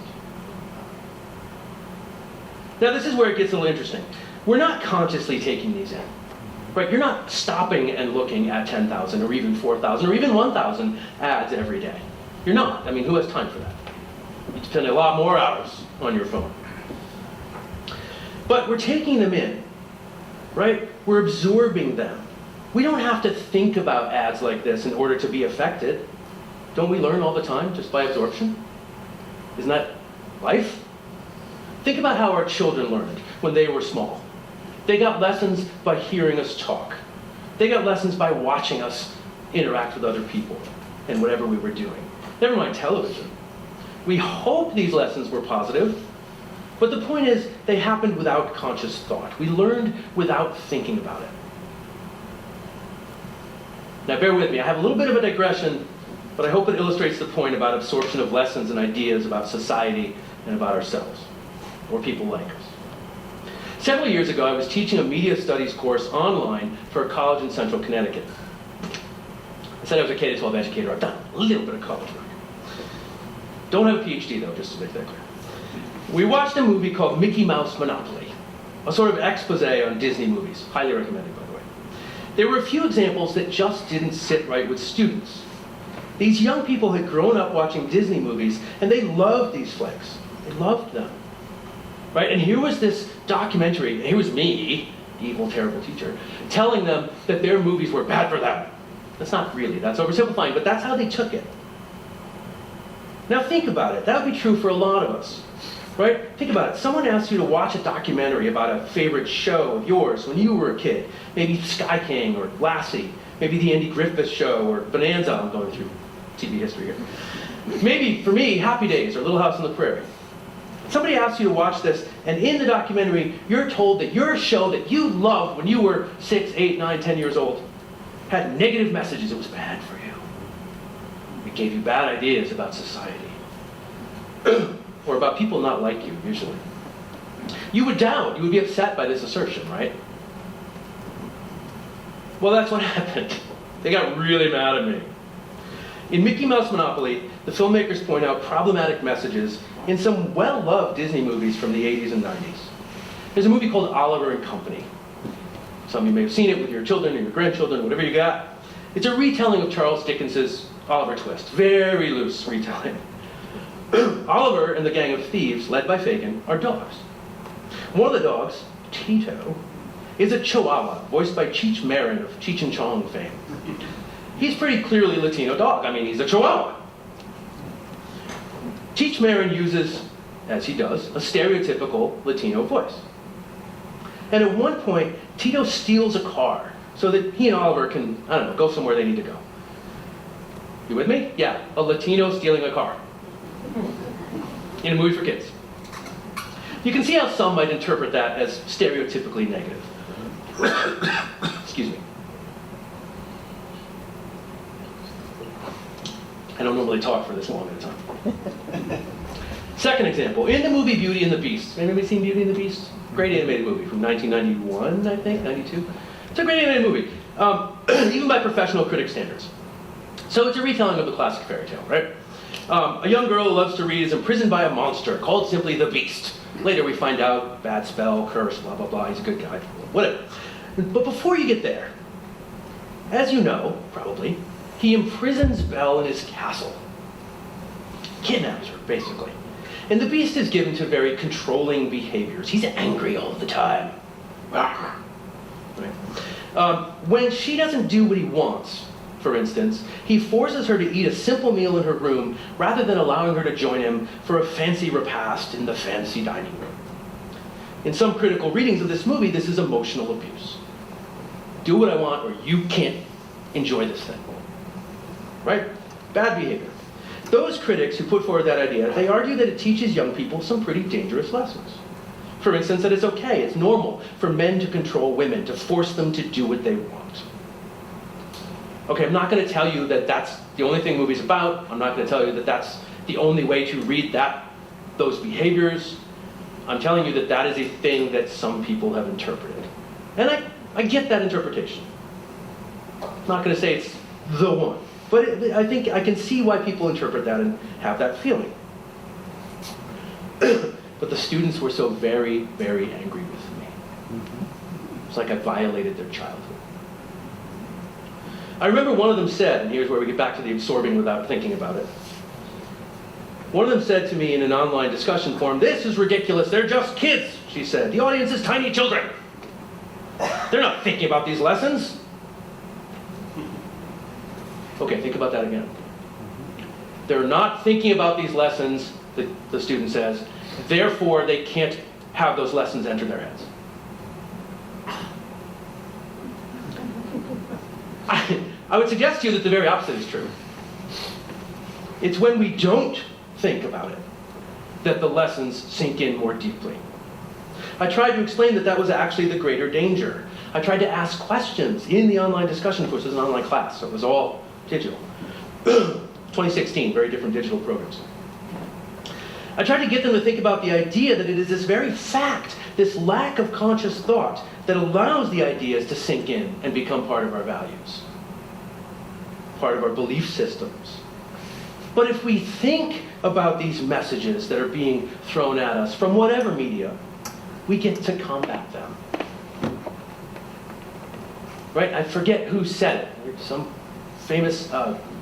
Now, this is where it gets a little interesting. We're not consciously taking these in. Right? You're not stopping and looking at 10,000 or even 4,000 or even 1,000 ads every day. You're not. I mean, who has time for that? You spend a lot more hours on your phone. But we're taking them in, right? We're absorbing them. We don't have to think about ads like this in order to be affected. Don't we learn all the time just by absorption? Isn't that life? Think about how our children learned when they were small. They got lessons by hearing us talk. They got lessons by watching us interact with other people and whatever we were doing. Never mind television. We hope these lessons were positive, but the point is they happened without conscious thought. We learned without thinking about it. Now bear with me, I have a little bit of a digression, but I hope it illustrates the point about absorption of lessons and ideas about society and about ourselves, or people like us. Several years ago, I was teaching a media studies course online for a college in central Connecticut. I said I was a K-12 educator. I've done a little bit of college work. Don't have a PhD, though, just to make that clear. We watched a movie called Mickey Mouse Monopoly, a sort of expose on Disney movies. Highly recommended, by the way. There were a few examples that just didn't sit right with students. These young people had grown up watching Disney movies, and they loved these flicks. They loved them. Right? And here was this documentary, and here was me, the evil, terrible teacher, telling them that their movies were bad for them. That's not really, that's oversimplifying, but that's how they took it. Now think about it. That would be true for a lot of us. Right? Think about it. Someone asks you to watch a documentary about a favorite show of yours when you were a kid. Maybe Sky King or Lassie. Maybe the Andy Griffith Show or Bonanza. I'm going through TV history here. Maybe, for me, Happy Days or Little House on the Prairie. Somebody asks you to watch this, and in the documentary, you're told that your show that you loved when you were 6, 8, 9, 10 years old had negative messages. It was bad for you. It gave you bad ideas about society. Or about people not like you, usually. You would doubt, you would be upset by this assertion, right? Well, that's what happened. They got really mad at me. In Mickey Mouse Monopoly, the filmmakers point out problematic messages in some well-loved Disney movies from the 80s and 90s. There's a movie called Oliver and Company. Some of you may have seen it with your children or your grandchildren, whatever you got. It's a retelling of Charles Dickens's Oliver Twist. Very loose retelling. Oliver and the gang of thieves, led by Fagin, are dogs. One of the dogs, Tito, is a Chihuahua, voiced by Cheech Marin of Cheech and Chong fame. He's pretty clearly a Latino dog. I mean, he's a Chihuahua. Cheech Marin uses, as he does, a stereotypical Latino voice. And at one point, Tito steals a car so that he and Oliver can, I don't know, go somewhere they need to go. You with me? Yeah, a Latino stealing a car. In a movie for kids. You can see how some might interpret that as stereotypically negative. Excuse me. I don't normally talk for this long at a time. Second example, in the movie Beauty and the Beast. Anybody seen Beauty and the Beast? Great animated movie from 1991, I think, 92. It's a great animated movie, even by professional critic standards. So it's a retelling of the classic fairy tale, right? A young girl who loves to read is imprisoned by a monster called simply the Beast. Later we find out, bad spell, curse, blah, blah, blah, he's a good guy, whatever. But before you get there, as you know, probably, he imprisons Belle in his castle. Kidnaps her, basically. And the Beast is given to very controlling behaviors. He's angry all the time. Right? When she doesn't do what he wants, for instance, he forces her to eat a simple meal in her room rather than allowing her to join him for a fancy repast in the fancy dining room. In some critical readings of this movie, this is emotional abuse. Do what I want or you can't enjoy this thing. Right? Bad behavior. Those critics who put forward that idea, they argue that it teaches young people some pretty dangerous lessons. For instance, that it's okay, it's normal for men to control women, to force them to do what they want. Okay, I'm not going to tell you that that's the only thing movie's about. I'm not going to tell you that that's the only way to read those behaviors. I'm telling you that that is a thing that some people have interpreted. And I get that interpretation. I'm not going to say it's the one. But I think I can see why people interpret that and have that feeling. But the students were so very, very angry with me. It's like I violated their childhood. I remember one of them said, and here's where we get back to the absorbing without thinking about it. One of them said to me in an online discussion forum, "This is ridiculous, they're just kids," she said. "The audience is tiny children. They're not thinking about these lessons." Okay, think about that again. They're not thinking about these lessons, the student says, therefore they can't have those lessons enter their heads. I would suggest to you that the very opposite is true. It's when we don't think about it that the lessons sink in more deeply. I tried to explain that that was actually the greater danger. I tried to ask questions in the online discussion course. It was an online class, so it was all digital. 2016, very different digital programs. I tried to get them to think about the idea that it is this very fact, this lack of conscious thought, that allows the ideas to sink in and become part of our values, part of our belief systems. But if we think about these messages that are being thrown at us from whatever media, we get to combat them. Right? I forget who said it. Some famous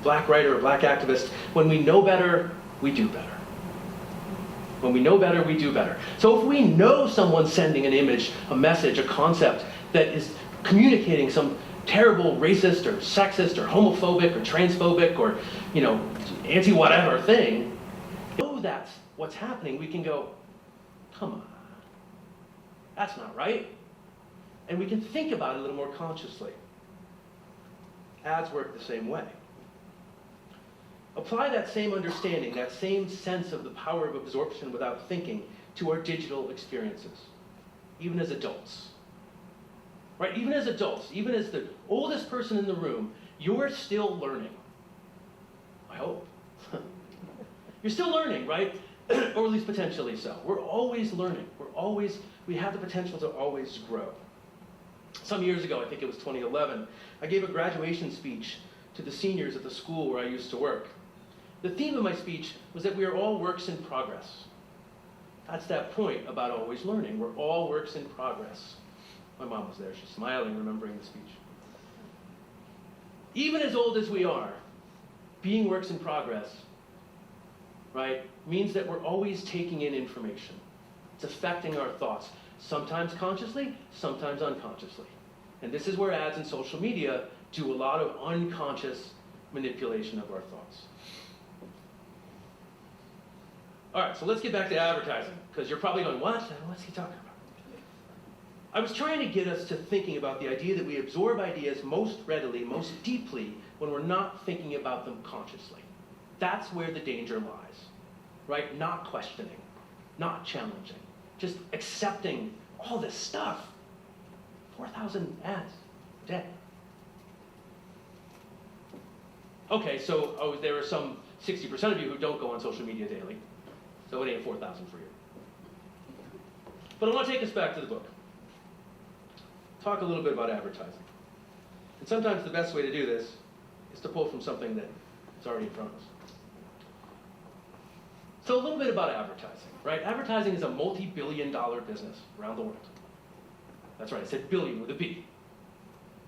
black writer or black activist. When we know better, we do better. When we know better, we do better. So if we know someone's sending an image, a message, a concept that is communicating some terrible racist or sexist or homophobic or transphobic or, anti-whatever thing, know that's what's happening, we can go, come on, that's not right. And we can think about it a little more consciously. Ads work the same way. Apply that same understanding, that same sense of the power of absorption without thinking to our digital experiences, even as adults. Right? Even as adults, even as the oldest person in the room, you're still learning. I hope. You're still learning, right? Or at least potentially so. We're always learning. We have the potential to always grow. Some years ago, I think it was 2011, I gave a graduation speech to the seniors at the school where I used to work. The theme of my speech was that we are all works in progress. That's that point about always learning. We're all works in progress. My mom was there. She's smiling, remembering the speech. Even as old as we are, being works in progress, right, means that we're always taking in information. It's affecting our thoughts, sometimes consciously, sometimes unconsciously. And this is where ads and social media do a lot of unconscious manipulation of our thoughts. All right, so let's get back to advertising, because you're probably going, what? What's he talking about? I was trying to get us to thinking about the idea that we absorb ideas most readily, most deeply, when we're not thinking about them consciously. That's where the danger lies, right? Not questioning, not challenging, just accepting all this stuff. 4,000 ads a day. Okay, so there are some 60% of you who don't go on social media daily, so it ain't 4,000 for you. But I want to take us back to the book. Talk a little bit about advertising. And sometimes the best way to do this is to pull from something that is already in front of us. So a little bit about advertising, right? Advertising is a multi-billion-dollar business around the world. That's right, I said billion with a B.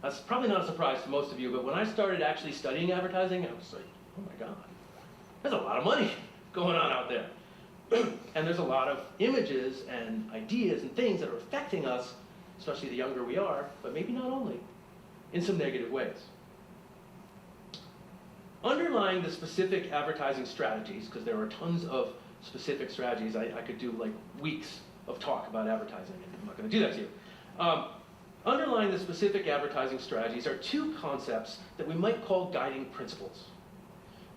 That's probably not a surprise to most of you, but when I started actually studying advertising, I was like, oh my God, there's a lot of money going on out there. And there's a lot of images and ideas and things that are affecting us, especially the younger we are, but maybe not only. in some negative ways. Underlying the specific advertising strategies, because there are tons of specific strategies, I could do like weeks of talk about advertising, and I'm not going to do that to you. Underlying the specific advertising strategies are two concepts that we might call guiding principles.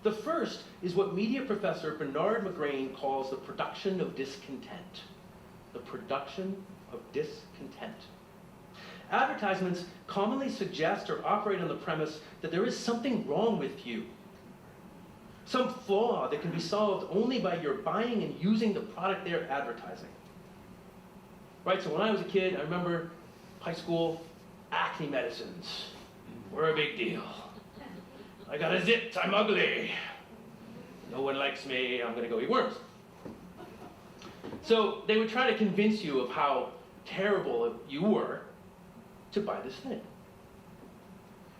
The first is what media professor Bernard McGrain calls the production of discontent. The production of discontent. Advertisements commonly suggest or operate on the premise that there is something wrong with you. Some flaw that can be solved only by your buying and using the product they're advertising. Right, so when I was a kid, I remember high school, acne medicines were a big deal. I got a zit, I'm ugly. No one likes me, I'm gonna go eat worms. So they would try to convince you of how terrible you were to buy this thing.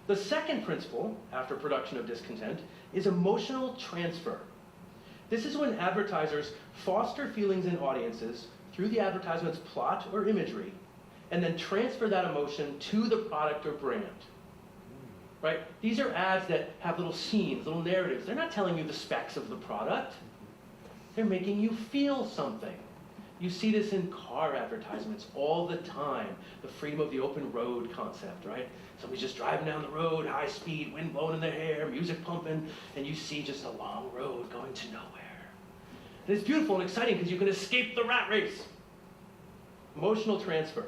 The second principle, after production of discontent, is emotional transfer. This is when advertisers foster feelings in audiences through the advertisement's plot or imagery, and then transfer that emotion to the product or brand. Right? These are ads that have little scenes, little narratives. They're not telling you the specs of the product. They're making you feel something. You see this in car advertisements all the time. The freedom of the open road concept, right? Somebody's just driving down the road, high speed, wind blowing in their hair, music pumping, and you see just a long road going to nowhere. And it's beautiful and exciting because you can escape the rat race. Emotional transfer.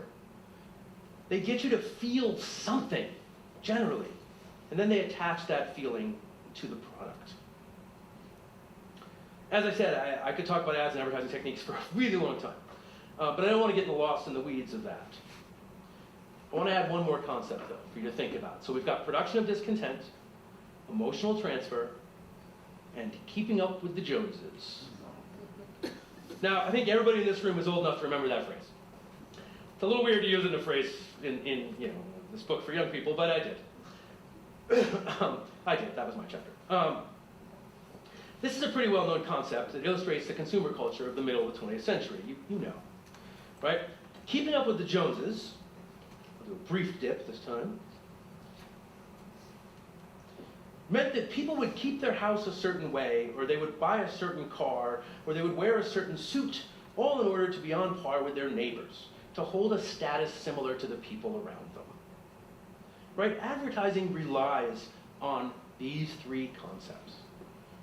They get you to feel something, generally, and then they attach that feeling to the product. As I said, I could talk about ads and advertising techniques for a really long time, but I don't want to get lost in the weeds of that. I want to add one more concept, though, for you to think about. So we've got production of discontent, emotional transfer, and keeping up with the Joneses. Now, I think everybody in this room is old enough to remember that phrase. It's a little weird to use in a phrase in this book for young people, but I did. I did. That was my chapter. This is a pretty well-known concept that illustrates the consumer culture of the middle of the 20th century. You know, right? Keeping up with the Joneses, I'll do a brief dip this time, meant that people would keep their house a certain way, or they would buy a certain car, or they would wear a certain suit, all in order to be on par with their neighbors, to hold a status similar to the people around them. Right? Advertising relies on these three concepts.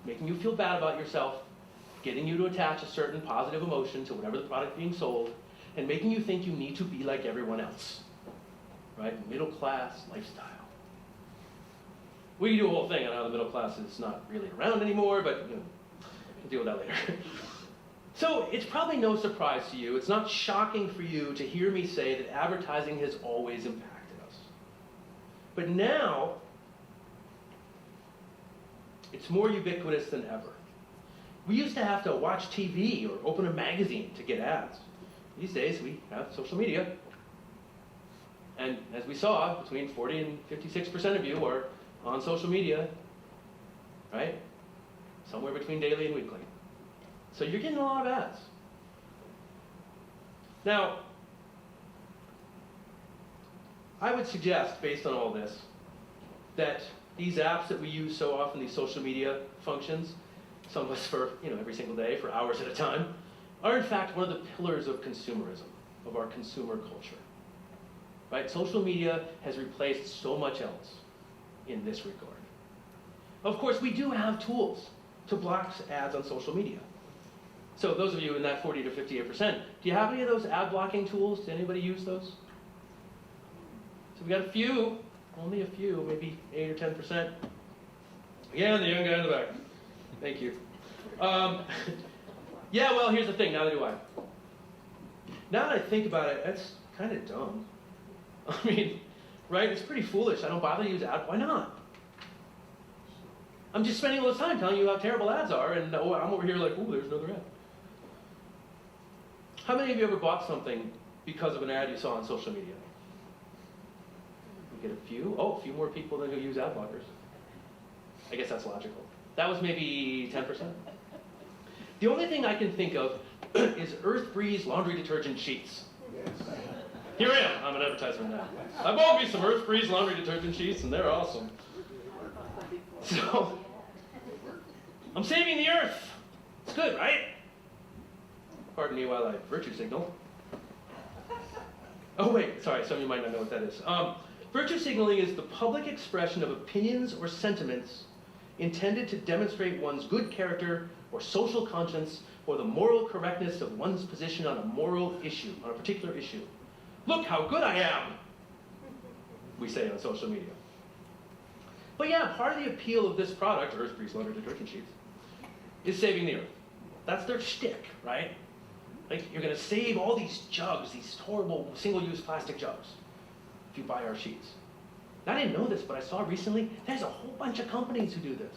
Making you feel bad about yourself, getting you to attach a certain positive emotion to whatever the product being sold, and making you think you need to be like everyone else. Right? Middle class lifestyle. We can do a whole thing on how the middle class is not really around anymore, but we'll deal with that later. So it's probably no surprise to you, it's not shocking for you to hear me say that advertising has always impacted us. But now, it's more ubiquitous than ever. We used to have to watch TV or open a magazine to get ads. These days, we have social media. And as we saw, between 40 and 56% of you are on social media, right? Somewhere between daily and weekly. So you're getting a lot of ads. Now, I would suggest, based on all this, that these apps that we use so often, these social media functions, some of us for every single day for hours at a time, are in fact one of the pillars of consumerism, of our consumer culture. Right? Social media has replaced so much else in this regard. Of course, we do have tools to block ads on social media. So those of you in that 40 to 58%, do you have any of those ad blocking tools? Does anybody use those? So we got a few. Only a few, maybe 8 or 10%. Again, the young guy in the back. Thank you. Yeah, well, here's the thing, neither do I. Now that I think about it, that's kind of dumb. I mean, right? It's pretty foolish. I don't bother to use ads. Why not? I'm just spending all this time telling you how terrible ads are, and I'm over here like, ooh, there's another ad. How many of you ever bought something because of an ad you saw on social media? We get a few. Oh, a few more people than who use ad blockers. I guess that's logical. That was maybe 10%. The only thing I can think of is Earth Breeze laundry detergent sheets. Here I am. I'm an advertisement now. I bought me some Earth Breeze laundry detergent sheets, and they're awesome. So, I'm saving the Earth. It's good, right? Pardon me while I virtue signal. Oh wait, sorry, some of you might not know what that is. Virtue signaling is the public expression of opinions or sentiments intended to demonstrate one's good character or social conscience or the moral correctness of one's position on a moral issue, on a particular issue. Look how good I am, we say on social media. But yeah, part of the appeal of this product, Earth Breeze laundry detergent sheets, is saving the Earth. That's their shtick, right? Like, you're gonna save all these jugs, these horrible single-use plastic jugs, if you buy our sheets. And I didn't know this, but I saw recently, there's a whole bunch of companies who do this.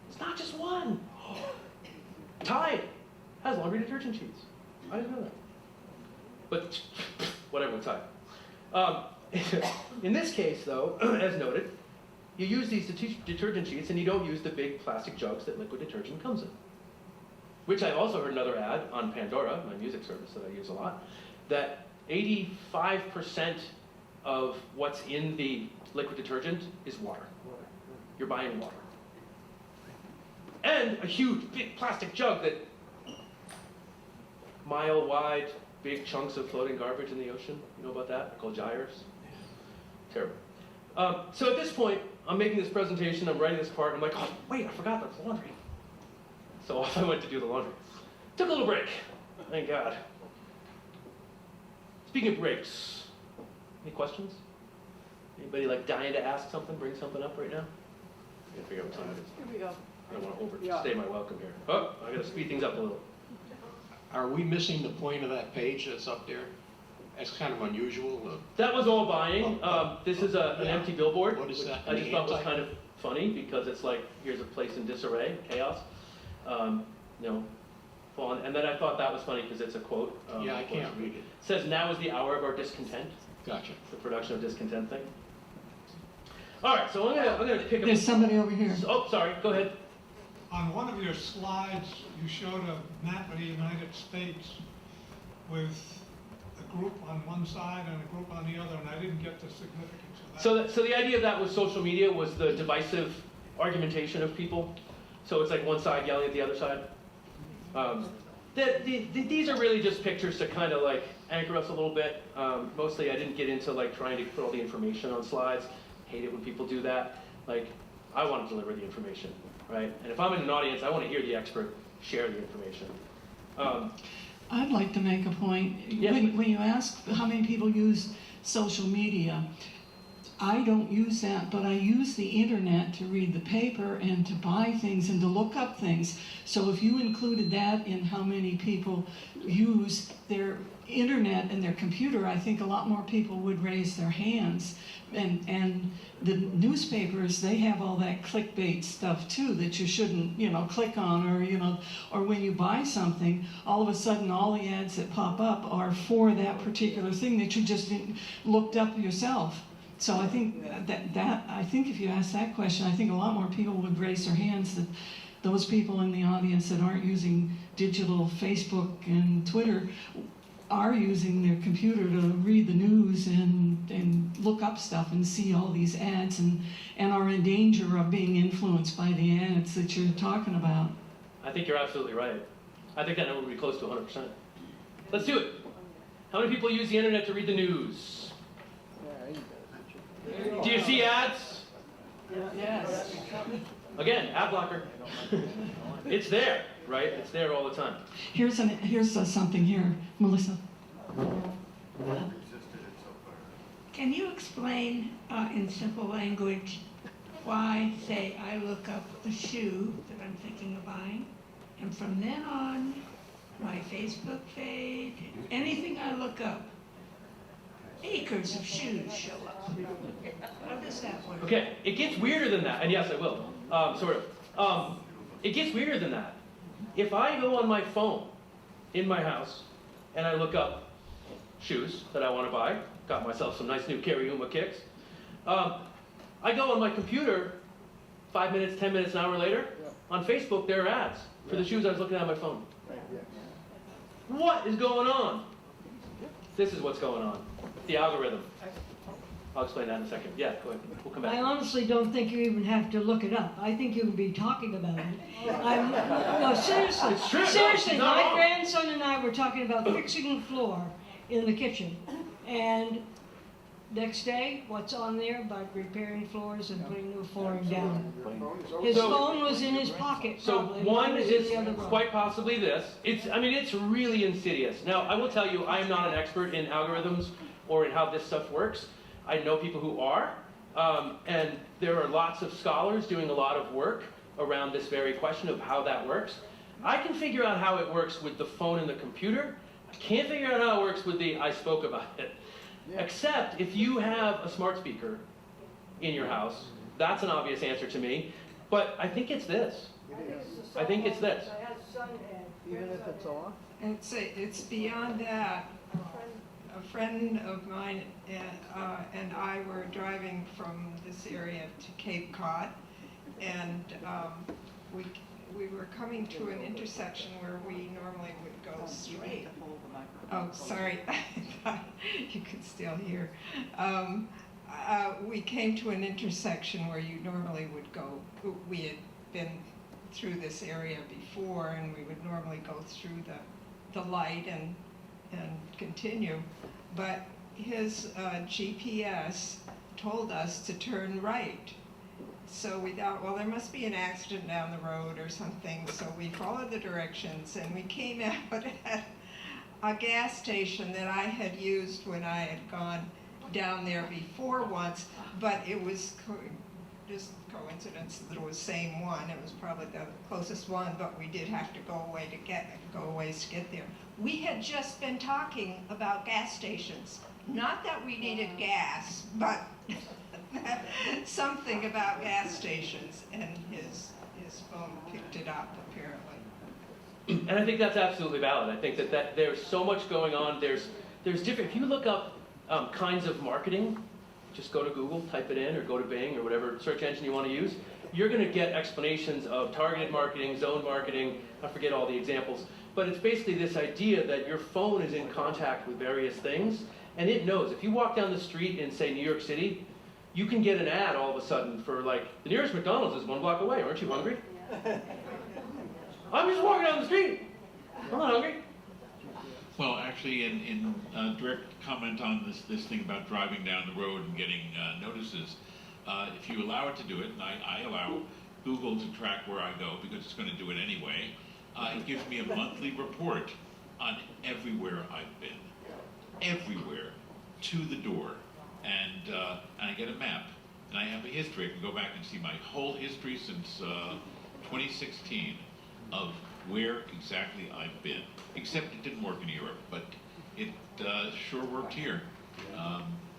It's not just one. Tide has laundry detergent sheets. I didn't know that. But whatever with Tide. In this case, though, as noted, you use these detergent sheets and you don't use the big plastic jugs that liquid detergent comes in. Which I also heard another ad on Pandora, my music service that I use a lot, that 85% of what's in the liquid detergent is water. You're buying water. And a huge, big plastic jug that mile wide, big chunks of floating garbage in the ocean. You know about that? They're called gyres. Terrible. So at this point, I'm making this presentation, I'm writing this part, and I'm like, oh, wait, I forgot that's laundry. So off I went to do the laundry. Took a little break. Thank God. Speaking of breaks, any questions? Anybody like dying to ask something, bring something up right now? I gotta figure out what time it is. Here we go. I don't want to overstay my welcome here. Oh, I gotta speed things up a little. Are we missing the point of that page that's up there? That's kind of unusual. That was all buying. This is an empty billboard. What is that? I just thought was kind of funny because it's like, here's a place in disarray, chaos. And then I thought that was funny because it's a quote. Yeah, I can't read it. It says, now is the hour of our discontent. Gotcha. It's the production of discontent thing. All right, so I'm gonna pick up. There's somebody over here. Oh, sorry, go ahead. On one of your slides, you showed a map of the United States with a group on one side and a group on the other, and I didn't get the significance of that. So the idea of that with social media was the divisive argumentation of people. So it's like one side yelling at the other side. These are really just pictures to kind of like anchor us a little bit. Mostly I didn't get into like trying to put all the information on slides. Hate it when people do that. Like, I want to deliver the information, right? And if I'm in an audience, I want to hear the expert share the information. I'd like to make a point. Yes. When you ask how many people use social media, I don't use that, but I use the internet to read the paper and to buy things and to look up things. So if you included that in how many people use their internet and their computer, I think a lot more people would raise their hands. And the newspapers, they have all that clickbait stuff too that you shouldn't, click on, or when you buy something, all of a sudden all the ads that pop up are for that particular thing that you just looked up yourself. So I think I think if you ask that question, I think a lot more people would raise their hands, that those people in the audience that aren't using digital Facebook and Twitter are using their computer to read the news and look up stuff and see all these ads and are in danger of being influenced by the ads that you're talking about. I think you're absolutely right. I think that number would be close to 100%. Let's do it. How many people use the internet to read the news? Do you see ads? Yes. Again, ad blocker. It's there, right? It's there all the time. Here's something here, Melissa. Can you explain in simple language why, say, I look up a shoe that I'm thinking of buying, and from then on, my Facebook page, anything I look up, acres of shoes show up. How does that work? Okay, it gets weirder than that, and yes, I will, sort of. It gets weirder than that. If I go on my phone in my house and I look up shoes that I want to buy, got myself some nice new Cariuma kicks, I go on my computer 5 minutes, 10 minutes, an hour later, on Facebook there are ads for the shoes I was looking at on my phone. What is going on? This is what's going on. the algorithm. I'll explain that in a second. Yeah, go ahead. We'll come I back. honestly don't think you even have to look it up. I think you can be talking about it. No, seriously. It's true. No, Seriously, she's not my wrong. grandson and I were talking about fixing the floor in the kitchen. And next day, what's on there about repairing floors and putting new flooring down? His So- phone was in his pocket So probably. one Mine was in is the other room. quite possibly this. It's really insidious. Now, I will tell you, I am not an expert in algorithms or in how this stuff works. I know people who are, and there are lots of scholars doing a lot of work around this very question of how that works. I can figure out how it works with the phone and the computer. I can't figure out how it works with the I spoke about it. Except if you have a smart speaker in your house, that's an obvious answer to me. But I think it's this. I think it's this. Even if it's off? It's beyond that. A friend of mine and I were driving from this area to Cape Cod, and we were coming to an intersection where we normally would go straight. Oh, sorry, I thought you could still hear. We came to an intersection where you normally would go. We had been through this area before, and we would normally go through the light and continue. But his GPS told us to turn right. So we thought, well, there must be an accident down the road or something. So we followed the directions, and we came out at a gas station that I had used when I had gone down there before once, but it was just coincidence that it was the same one. It was probably the closest one, but we did have to go a ways to get there. We had just been talking about gas stations. Not that we needed gas, but something about gas stations, and his phone picked it up, apparently. And I think that's absolutely valid. I think that there's so much going on. There's different, if you look up kinds of marketing, just go to Google, type it in, or go to Bing, or whatever search engine you want to use, you're going to get explanations of targeted marketing, zone marketing, I forget all the examples, but it's basically this idea that your phone is in contact with various things, and it knows. If you walk down the street in, say, New York City, you can get an ad all of a sudden for, like, the nearest McDonald's is 1 block away, aren't you hungry? I'm just walking down the street. I'm not hungry. Well, actually, in direct comment on this thing about driving down the road and getting notices, if you allow it to do it, and I allow Google to track where I go because it's going to do it anyway, it gives me a monthly report on everywhere I've been, everywhere, to the door, and I get a map, and I have a history. I can go back and see my whole history since 2016 of where exactly I've been. Except it didn't work in Europe, but it sure worked here.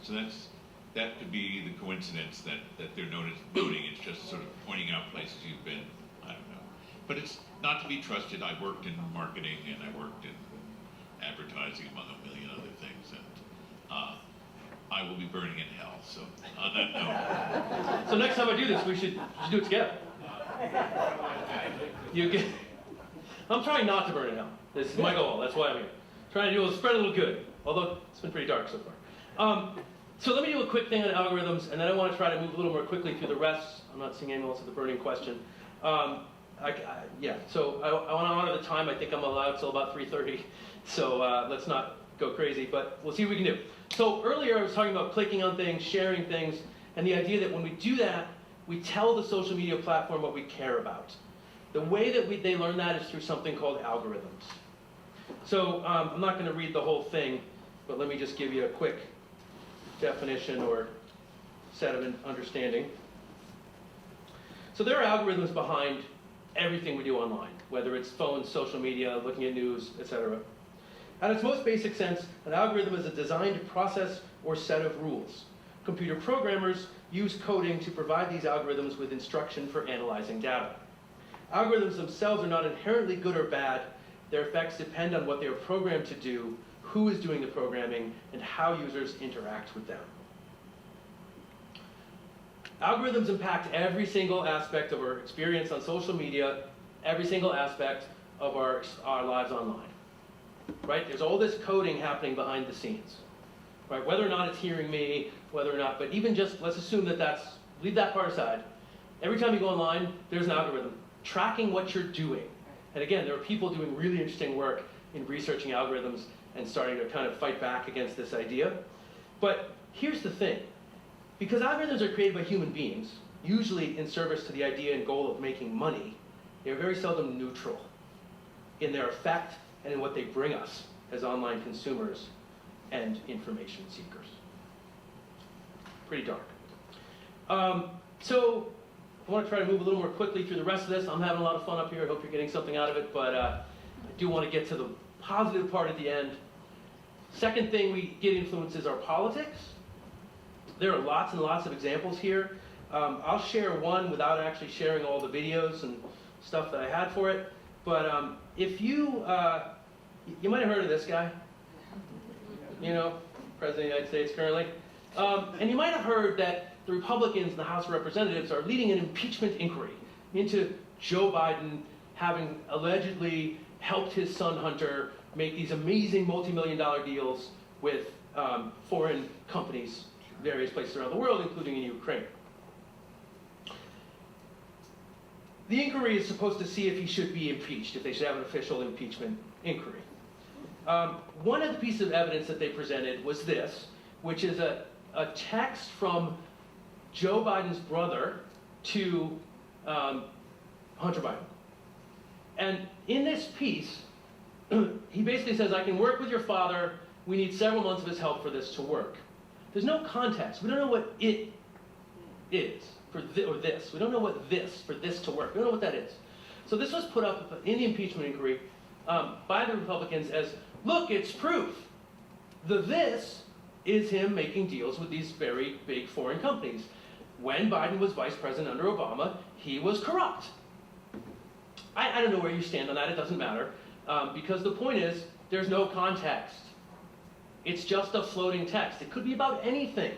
So that could be the coincidence that they're noting. It's just sort of pointing out places you've been. I don't know, but it's not to be trusted. I worked in marketing and I worked in advertising, among a million other things, and I will be burning in hell. So on that note. So next time I do this, we should do it together. I'm trying not to burn in hell. This is my goal. That's why I'm here. Trying to spread a little good, although it's been pretty dark so far. So let me do a quick thing on algorithms, and then I want to try to move a little more quickly through the rest. I'm not seeing anyone else with the burning question. So I want to honor the time. I think I'm allowed till about 3:30. So let's not go crazy, but we'll see what we can do. So earlier I was talking about clicking on things, sharing things, and the idea that when we do that, we tell the social media platform what we care about. The way that they learn that is through something called algorithms. So I'm not going to read the whole thing, but let me just give you a quick definition or set of understanding. So there are algorithms behind everything we do online, whether it's phones, social media, looking at news, etc. At its most basic sense, an algorithm is a designed process or set of rules. Computer programmers use coding to provide these algorithms with instruction for analyzing data. Algorithms themselves are not inherently good or bad. Their effects depend on what they are programmed to do, who is doing the programming, and how users interact with them. Algorithms impact every single aspect of our experience on social media, every single aspect of our lives online. Right? There's all this coding happening behind the scenes. right? Whether or not it's hearing me, whether or not, but even just, let's assume that leave that part aside. Every time you go online, there's an algorithm tracking what you're doing. And again, there are people doing really interesting work in researching algorithms and starting to kind of fight back against this idea. But here's the thing. Because algorithms are created by human beings, usually in service to the idea and goal of making money, they're very seldom neutral in their effect and in what they bring us as online consumers and information seekers. Pretty dark. So I want to try to move a little more quickly through the rest of this. I'm having a lot of fun up here. I hope you're getting something out of it, but I do want to get to the positive part at the end. Second thing we get influences our politics. There are lots and lots of examples here. I'll share one without actually sharing all the videos and stuff that I had for it. But if you might have heard of this guy, you know, President of the United States currently. And you might have heard that the Republicans in the House of Representatives are leading an impeachment inquiry into Joe Biden having allegedly helped his son Hunter make these amazing multi-million-dollar deals with foreign companies, various places around the world, including in Ukraine. The inquiry is supposed to see if he should be impeached, if they should have an official impeachment inquiry. One of the pieces of evidence that they presented was this, which is a text from Joe Biden's brother to Hunter Biden. And in this piece, he basically says, I can work with your father. We need several months of his help for this to work. There's no context. We don't know what it is for this. We don't know what this, for this to work. We don't know what that is. So this was put up in the impeachment inquiry by the Republicans as, look, it's proof. The this is him making deals with these very big foreign companies. When Biden was vice president under Obama, he was corrupt. I don't know where you stand on that. It doesn't matter. Because the point is, there's no context. It's just a floating text. It could be about anything.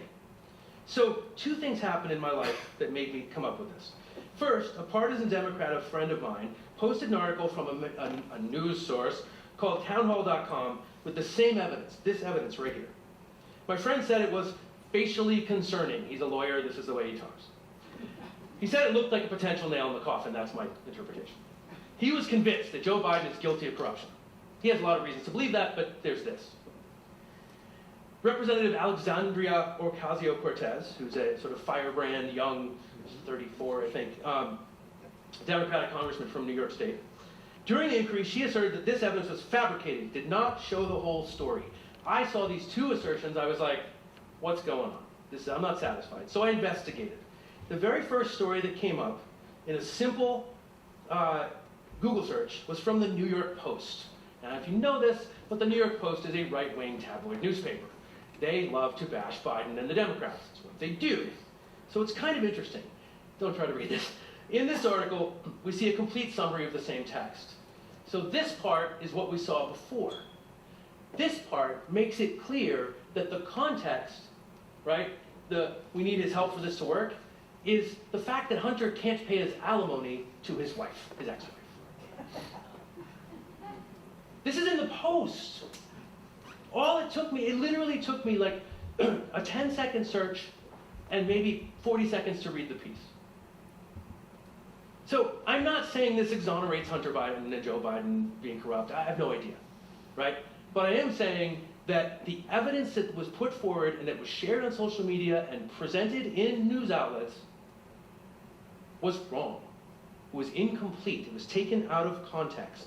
So 2 things happened in my life that made me come up with this. First, a partisan Democrat, a friend of mine, posted an article from a news source called townhall.com with the same evidence, this evidence right here. My friend said it was facially concerning. He's a lawyer, this is the way he talks. He said it looked like a potential nail in the coffin, that's my interpretation. He was convinced that Joe Biden is guilty of corruption. He has a lot of reasons to believe that, but there's this. Representative Alexandria Ocasio-Cortez, who's a sort of firebrand, young, 34, I think, Democratic congressman from New York State. During the inquiry, she asserted that this evidence was fabricated, did not show the whole story. I saw these 2 assertions, I was like, what's going on? I'm not satisfied. So I investigated. The very first story that came up in a simple Google search was from the New York Post. Now, if you know this, but the New York Post is a right-wing tabloid newspaper. They love to bash Biden and the Democrats. That's what they do. So it's kind of interesting. Don't try to read this. In this article, we see a complete summary of the same text. So this part is what we saw before. This part makes it clear that the context, right, we need his help for this to work, is the fact that Hunter can't pay his alimony to his wife, his ex-wife. This is in the Post. It literally took me like a 10-second search and maybe 40 seconds to read the piece. So I'm not saying this exonerates Hunter Biden and Joe Biden being corrupt. I have no idea, right? But I am saying that the evidence that was put forward and that was shared on social media and presented in news outlets was wrong. It was incomplete. It was taken out of context.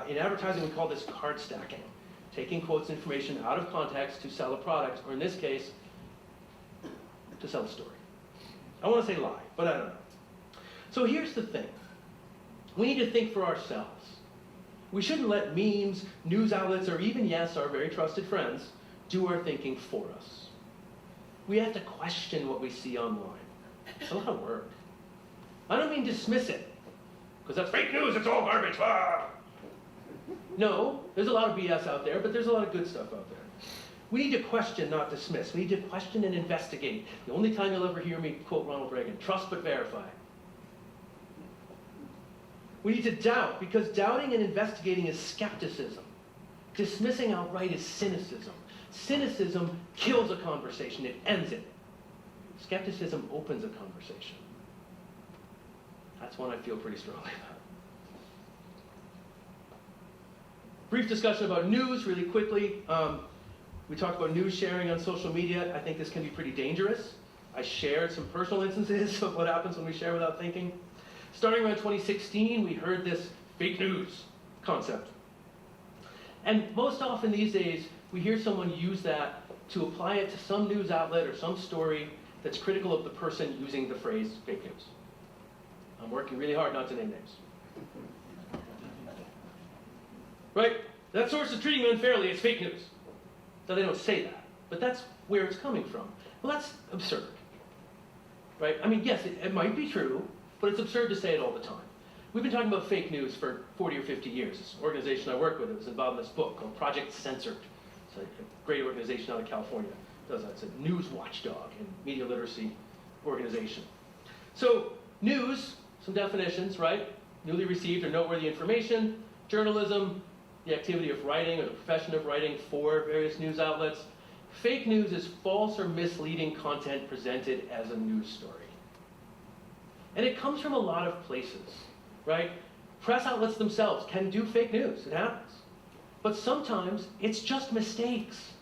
In advertising, we call this card stacking. Taking quotes information out of context to sell a product, or in this case, to sell a story. I want to say lie, but I don't know. So here's the thing. We need to think for ourselves. We shouldn't let memes, news outlets, or even, yes, our very trusted friends, do our thinking for us. We have to question what we see online. It's a lot of work. I don't mean dismiss it, because that's fake news, it's all garbage. Ah! No, there's a lot of BS out there, but there's a lot of good stuff out there. We need to question, not dismiss. We need to question and investigate. The only time you'll ever hear me quote Ronald Reagan, trust but verify. We need to doubt, because doubting and investigating is skepticism. Dismissing outright is cynicism. Cynicism kills a conversation, it ends it. Skepticism opens a conversation. That's one I feel pretty strongly about. Brief discussion about news, really quickly. We talked about news sharing on social media. I think this can be pretty dangerous. I shared some personal instances of what happens when we share without thinking. Starting around 2016, we heard this fake news concept. And most often these days, we hear someone use that to apply it to some news outlet or some story that's critical of the person using the phrase fake news. I'm working really hard not to name names. Right? That source is treating you unfairly, it's fake news. So they don't say that, but that's where it's coming from. Well, that's absurd. Right? I mean, yes, it might be true, but it's absurd to say it all the time. We've been talking about fake news for 40 or 50 years. This organization I work with was involved in this book called Project Censored. It's a great organization out of California. It does that. It's a news watchdog and media literacy organization. So news, some definitions, right? Newly received or noteworthy information, journalism, the activity of writing or the profession of writing for various news outlets. Fake news is false or misleading content presented as a news story. And it comes from a lot of places, right? Press outlets themselves can do fake news, it happens. But sometimes it's just mistakes.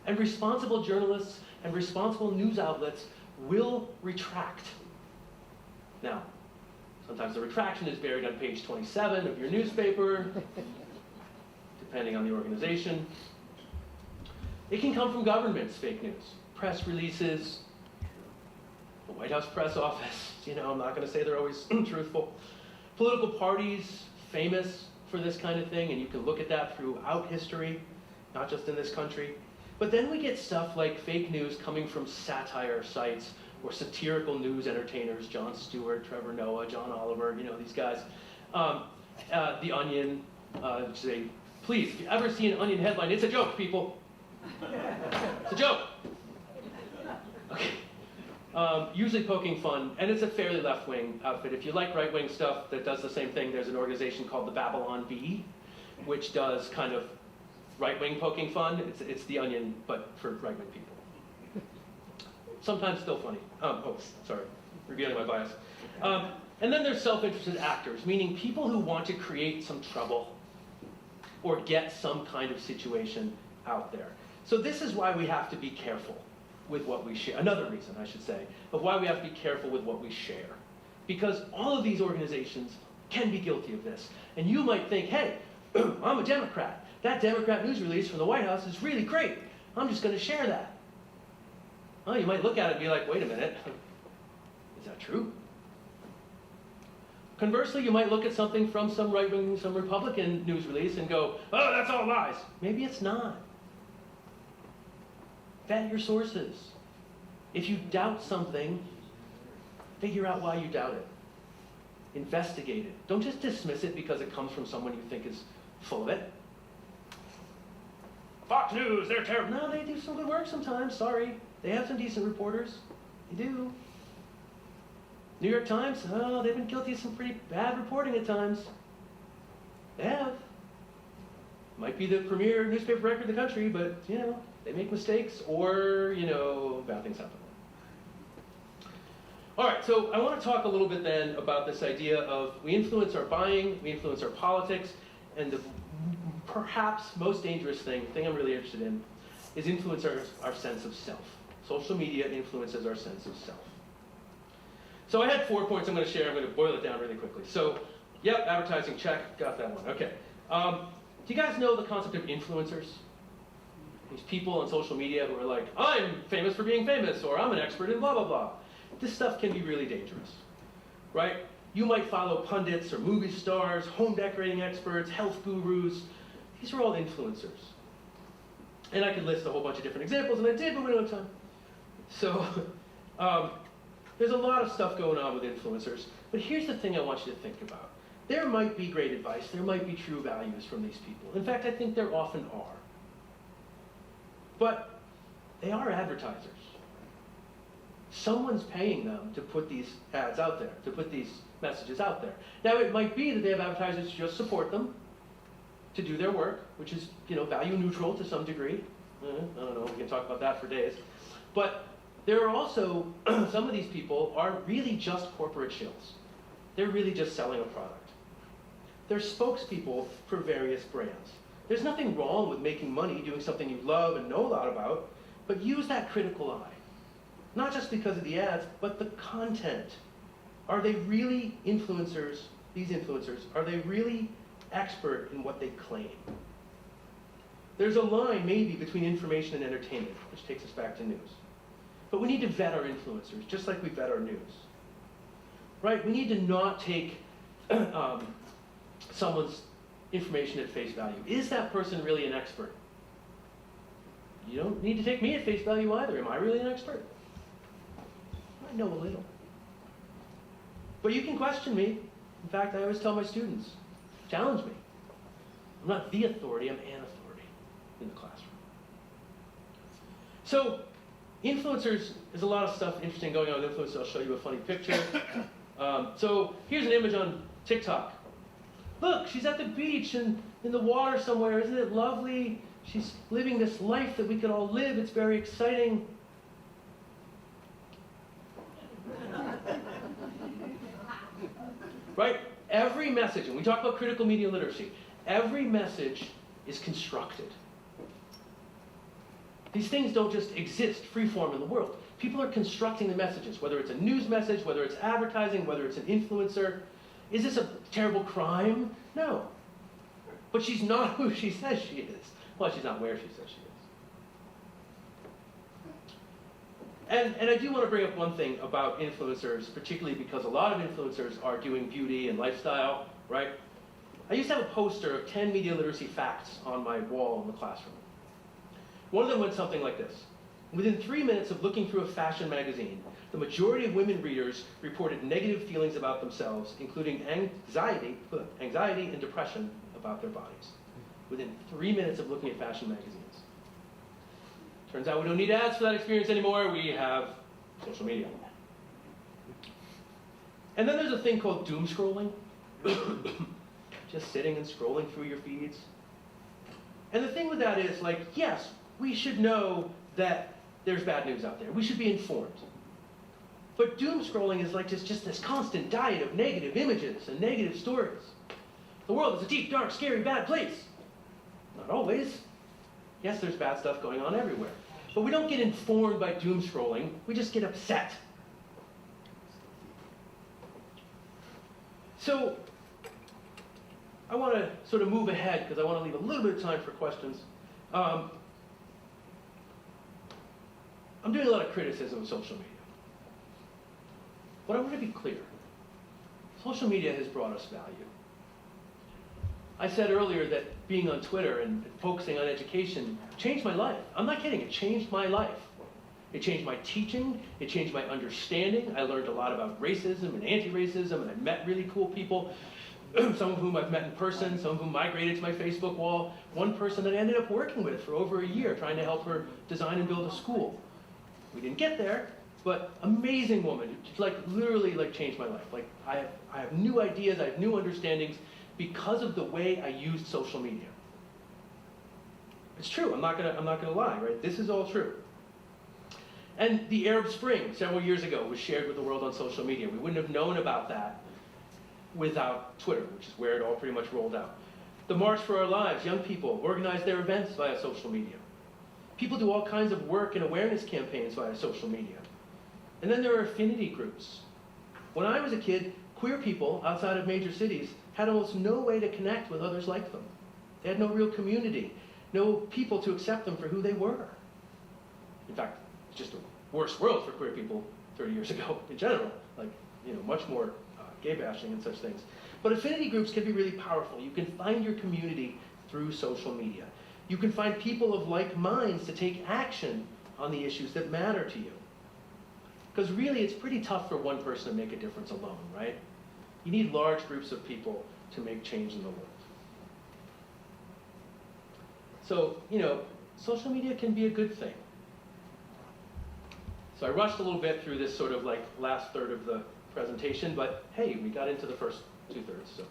And responsible journalists and responsible news outlets will retract. Now, sometimes the retraction is buried on page 27 of your newspaper, depending on the organization. It can come from governments, fake news, press releases, the White House press office. You know, I'm not going to say they're always truthful. Political parties, famous for this kind of thing, and you can look at that throughout history, not just in this country. But then we get stuff like fake news coming from satire sites or satirical news entertainers, Jon Stewart, Trevor Noah, John Oliver, you know, these guys. The Onion, say, please, if you ever see an Onion headline, it's a joke, people. It's a joke. Okay. Usually poking fun, and it's a fairly left-wing outfit. If you like right-wing stuff that does the same thing, there's an organization called the Babylon Bee, which does kind of right-wing poking fun. It's the Onion, but for right-wing people. Sometimes still funny. Sorry, revealing my bias. And then there's self-interested actors, meaning people who want to create some trouble or get some kind of situation out there. So this is why we have to be careful with what we share. Another reason, I should say, of why we have to be careful with what we share. Because all of these organizations can be guilty of this. And you might think, hey, I'm a Democrat. That Democrat news release from the White House is really great. I'm just going to share that. Well, you might look at it and be like, wait a minute. Is that true? Conversely, you might look at something from some right-wing, some Republican news release and go, oh, that's all lies. Maybe it's not. Vet your sources. If you doubt something, figure out why you doubt it. Investigate it. Don't just dismiss it because it comes from someone you think is full of it. Fox News, they're terrible. No, they do some good work sometimes, sorry. They have some decent reporters. They do. New York Times, oh, they've been guilty of some pretty bad reporting at times. They have. Might be the premier newspaper record in the country, but, you know, they make mistakes or, you know, bad things happen. All right, so I want to talk a little bit then about this idea of we influence our buying, we influence our politics, and the perhaps most dangerous thing I'm really interested in, is influence our sense of self. Social media influences our sense of self. So I had 4 points I'm going to share. I'm going to boil it down really quickly. So, yep, advertising, check, got that one. Okay. Do you guys know the concept of influencers? These people on social media who are like, I'm famous for being famous, or I'm an expert in blah, blah, blah. This stuff can be really dangerous, right? You might follow pundits or movie stars, home decorating experts, health gurus. These are all influencers. And I could list a whole bunch of different examples, and I did, but we don't have time. So, there's a lot of stuff going on with influencers, but here's the thing I want you to think about. There might be great advice, there might be true values from these people. In fact, I think there often are. But they are advertisers. Someone's paying them to put these ads out there, to put these messages out there. Now, it might be that they have advertisers who just support them to do their work, which is, you know, value neutral to some degree, I don't know, we can talk about that for days. But there are also, some of these people are really just corporate shills. They're really just selling a product. They're spokespeople for various brands. There's nothing wrong with making money doing something you love and know a lot about, but use that critical eye. Not just because of the ads, but the content. Are they really influencers, these influencers, are they really expert in what they claim? There's a line maybe between information and entertainment, which takes us back to news. But we need to vet our influencers, just like we vet our news. Right? We need to not take someone's information at face value. Is that person really an expert? You don't need to take me at face value either. Am I really an expert? I know a little. But you can question me. In fact, I always tell my students, challenge me. I'm not the authority, I'm an authority in the classroom. So, influencers, there's a lot of stuff interesting going on with influencers. I'll show you a funny picture. So, here's an image on TikTok. Look, she's at the beach and in the water somewhere. Isn't it lovely? She's living this life that we could all live. It's very exciting. Right? Every message, and we talk about critical media literacy, every message is constructed. These things don't just exist free-form in the world. People are constructing the messages, whether it's a news message, whether it's advertising, whether it's an influencer. Is this a terrible crime? No. But she's not who she says she is. Well, she's not where she says she is. And I do want to bring up one thing about influencers, particularly because a lot of influencers are doing beauty and lifestyle, right? I used to have a poster of 10 media literacy facts on my wall in the classroom. One of them went something like this. Within 3 minutes of looking through a fashion magazine, the majority of women readers reported negative feelings about themselves, including anxiety and depression about their bodies. Within 3 minutes of looking at fashion magazines. Turns out we don't need ads for that experience anymore. We have social media. And then there's a thing called doom scrolling. Just sitting and scrolling through your feeds. And the thing with that is, like, yes, we should know that there's bad news out there. We should be informed. But doom scrolling is like just this constant diet of negative images and negative stories. The world is a deep, dark, scary, bad place. Not always. Yes, there's bad stuff going on everywhere. But we don't get informed by doom scrolling. We just get upset. So, I want to sort of move ahead because I want to leave a little bit of time for questions. I'm doing a lot of criticism of social media. But I want to be clear. Social media has brought us value. I said earlier that being on Twitter and focusing on education changed my life. I'm not kidding, it changed my life. It changed my teaching, it changed my understanding. I learned a lot about racism and anti-racism, and I met really cool people, some of whom I've met in person, some of whom migrated to my Facebook wall. One person that I ended up working with for over a year, trying to help her design and build a school. We didn't get there, but amazing woman, literally changed my life. I have new ideas, I have new understandings, because of the way I used social media. It's true, I'm not gonna lie, right? This is all true. And the Arab Spring, several years ago, was shared with the world on social media. We wouldn't have known about that without Twitter, which is where it all pretty much rolled out. The March for Our Lives, young people organize their events via social media. People do all kinds of work and awareness campaigns via social media. And then there are affinity groups. When I was a kid, queer people outside of major cities had almost no way to connect with others like them. They had no real community, no people to accept them for who they were. In fact, it's just a worse world for queer people 30 years ago in general, much more gay bashing and such things. But affinity groups can be really powerful. You can find your community through social media. You can find people of like minds to take action on the issues that matter to you. Because really, it's pretty tough for one person to make a difference alone, right? You need large groups of people to make change in the world. So, social media can be a good thing. So I rushed a little bit through this sort of last third of the presentation, but hey, we got into the first 2/3. So,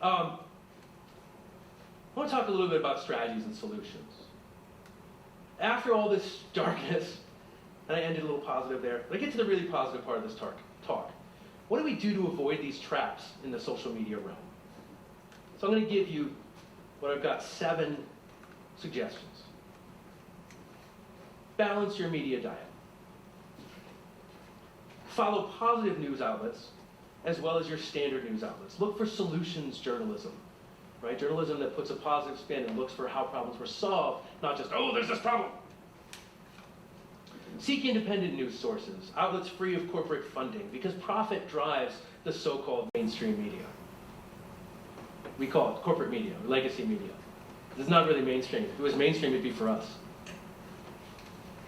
I want to talk a little bit about strategies and solutions. after all this darkness, and I ended a little positive there, but I get to the really positive part of this talk. What do we do to avoid these traps in the social media realm? So I'm going to give you what I've got 7 suggestions. Balance your media diet. Follow positive news outlets as well as your standard news outlets. Look for solutions journalism, right? Journalism that puts a positive spin and looks for how problems were solved, not just, oh, there's this problem. Seek independent news sources, outlets free of corporate funding, because profit drives the so-called mainstream media. We call it corporate media, or legacy media. It's not really mainstream. If it was mainstream, it'd be for us.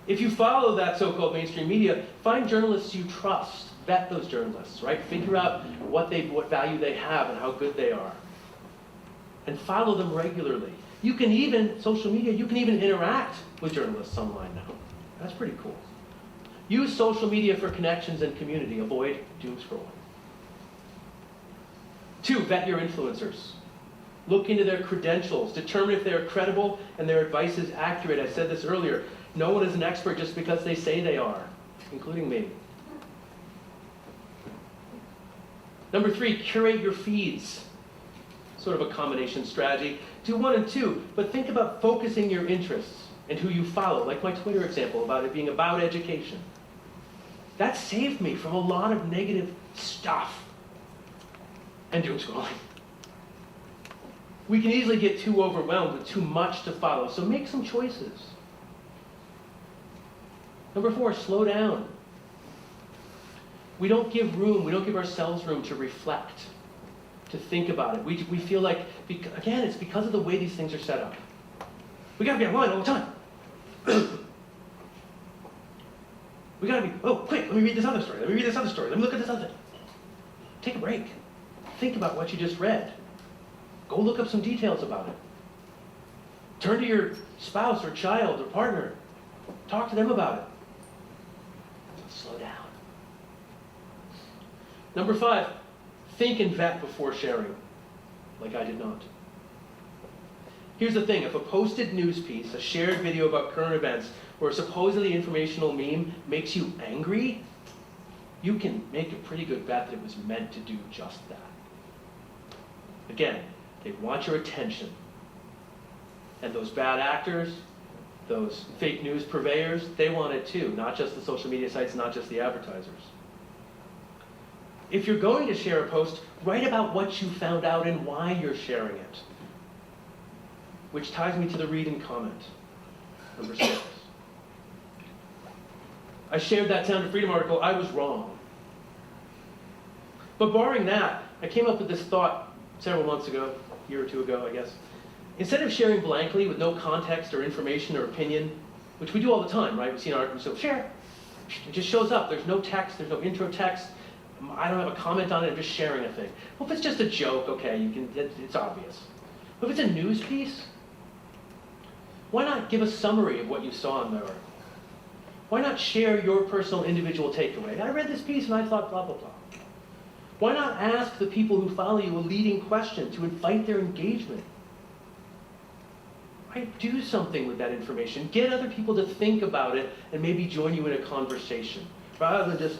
If you follow that so-called mainstream media, find journalists you trust. Vet those journalists, right? Figure out what value they have and how good they are. And follow them regularly. You can even, social media, you can even interact with journalists online now. That's pretty cool. Use social media for connections and community. Avoid doom scrolling. 2, vet your influencers. Look into their credentials. Determine if they're credible and their advice is accurate. I said this earlier. No one is an expert just because they say they are, including me. Number 3, curate your feeds. Sort of a combination strategy. Do 1 and 2, but think about focusing your interests and who you follow, like my Twitter example about it being about education. That saved me from a lot of negative stuff and doom scrolling. We can easily get too overwhelmed with too much to follow, so make some choices. Number 4, slow down. We don't give ourselves room to reflect, to think about it. We feel like, again, it's because of the way these things are set up. We gotta be online all the time. We gotta be, oh, quick, let me read this other story. Let me read this other story. Let me look at this other. Take a break. Think about what you just read. Go look up some details about it. Turn to your spouse or child or partner. Talk to them about it. Slow down. Number 5, think and vet before sharing, like I did not. Here's the thing, if a posted news piece, a shared video about current events, or a supposedly informational meme makes you angry, you can make a pretty good bet that it was meant to do just that. Again, they want your attention. And those bad actors, those fake news purveyors, they want it too, not just the social media sites, not just the advertisers. If you're going to share a post, write about what you found out and why you're sharing it. Which ties me to the read and comment. Number 6. I shared that Sound of Freedom article, I was wrong. But barring that, I came up with this thought several months ago, a year or 2 ago, I guess. Instead of sharing blankly with no context or information or opinion, which we do all the time, right? We see an article, so share. It just shows up. There's no text, there's no intro text. I don't have a comment on it, I'm just sharing a thing. Well, if it's just a joke, okay, it's obvious. But if it's a news piece, why not give a summary of what you saw in the article? Why not share your personal individual takeaway? I read this piece and I thought blah, blah, blah. Why not ask the people who follow you a leading question to invite their engagement? Right? Do something with that information. Get other people to think about it and maybe join you in a conversation, rather than just...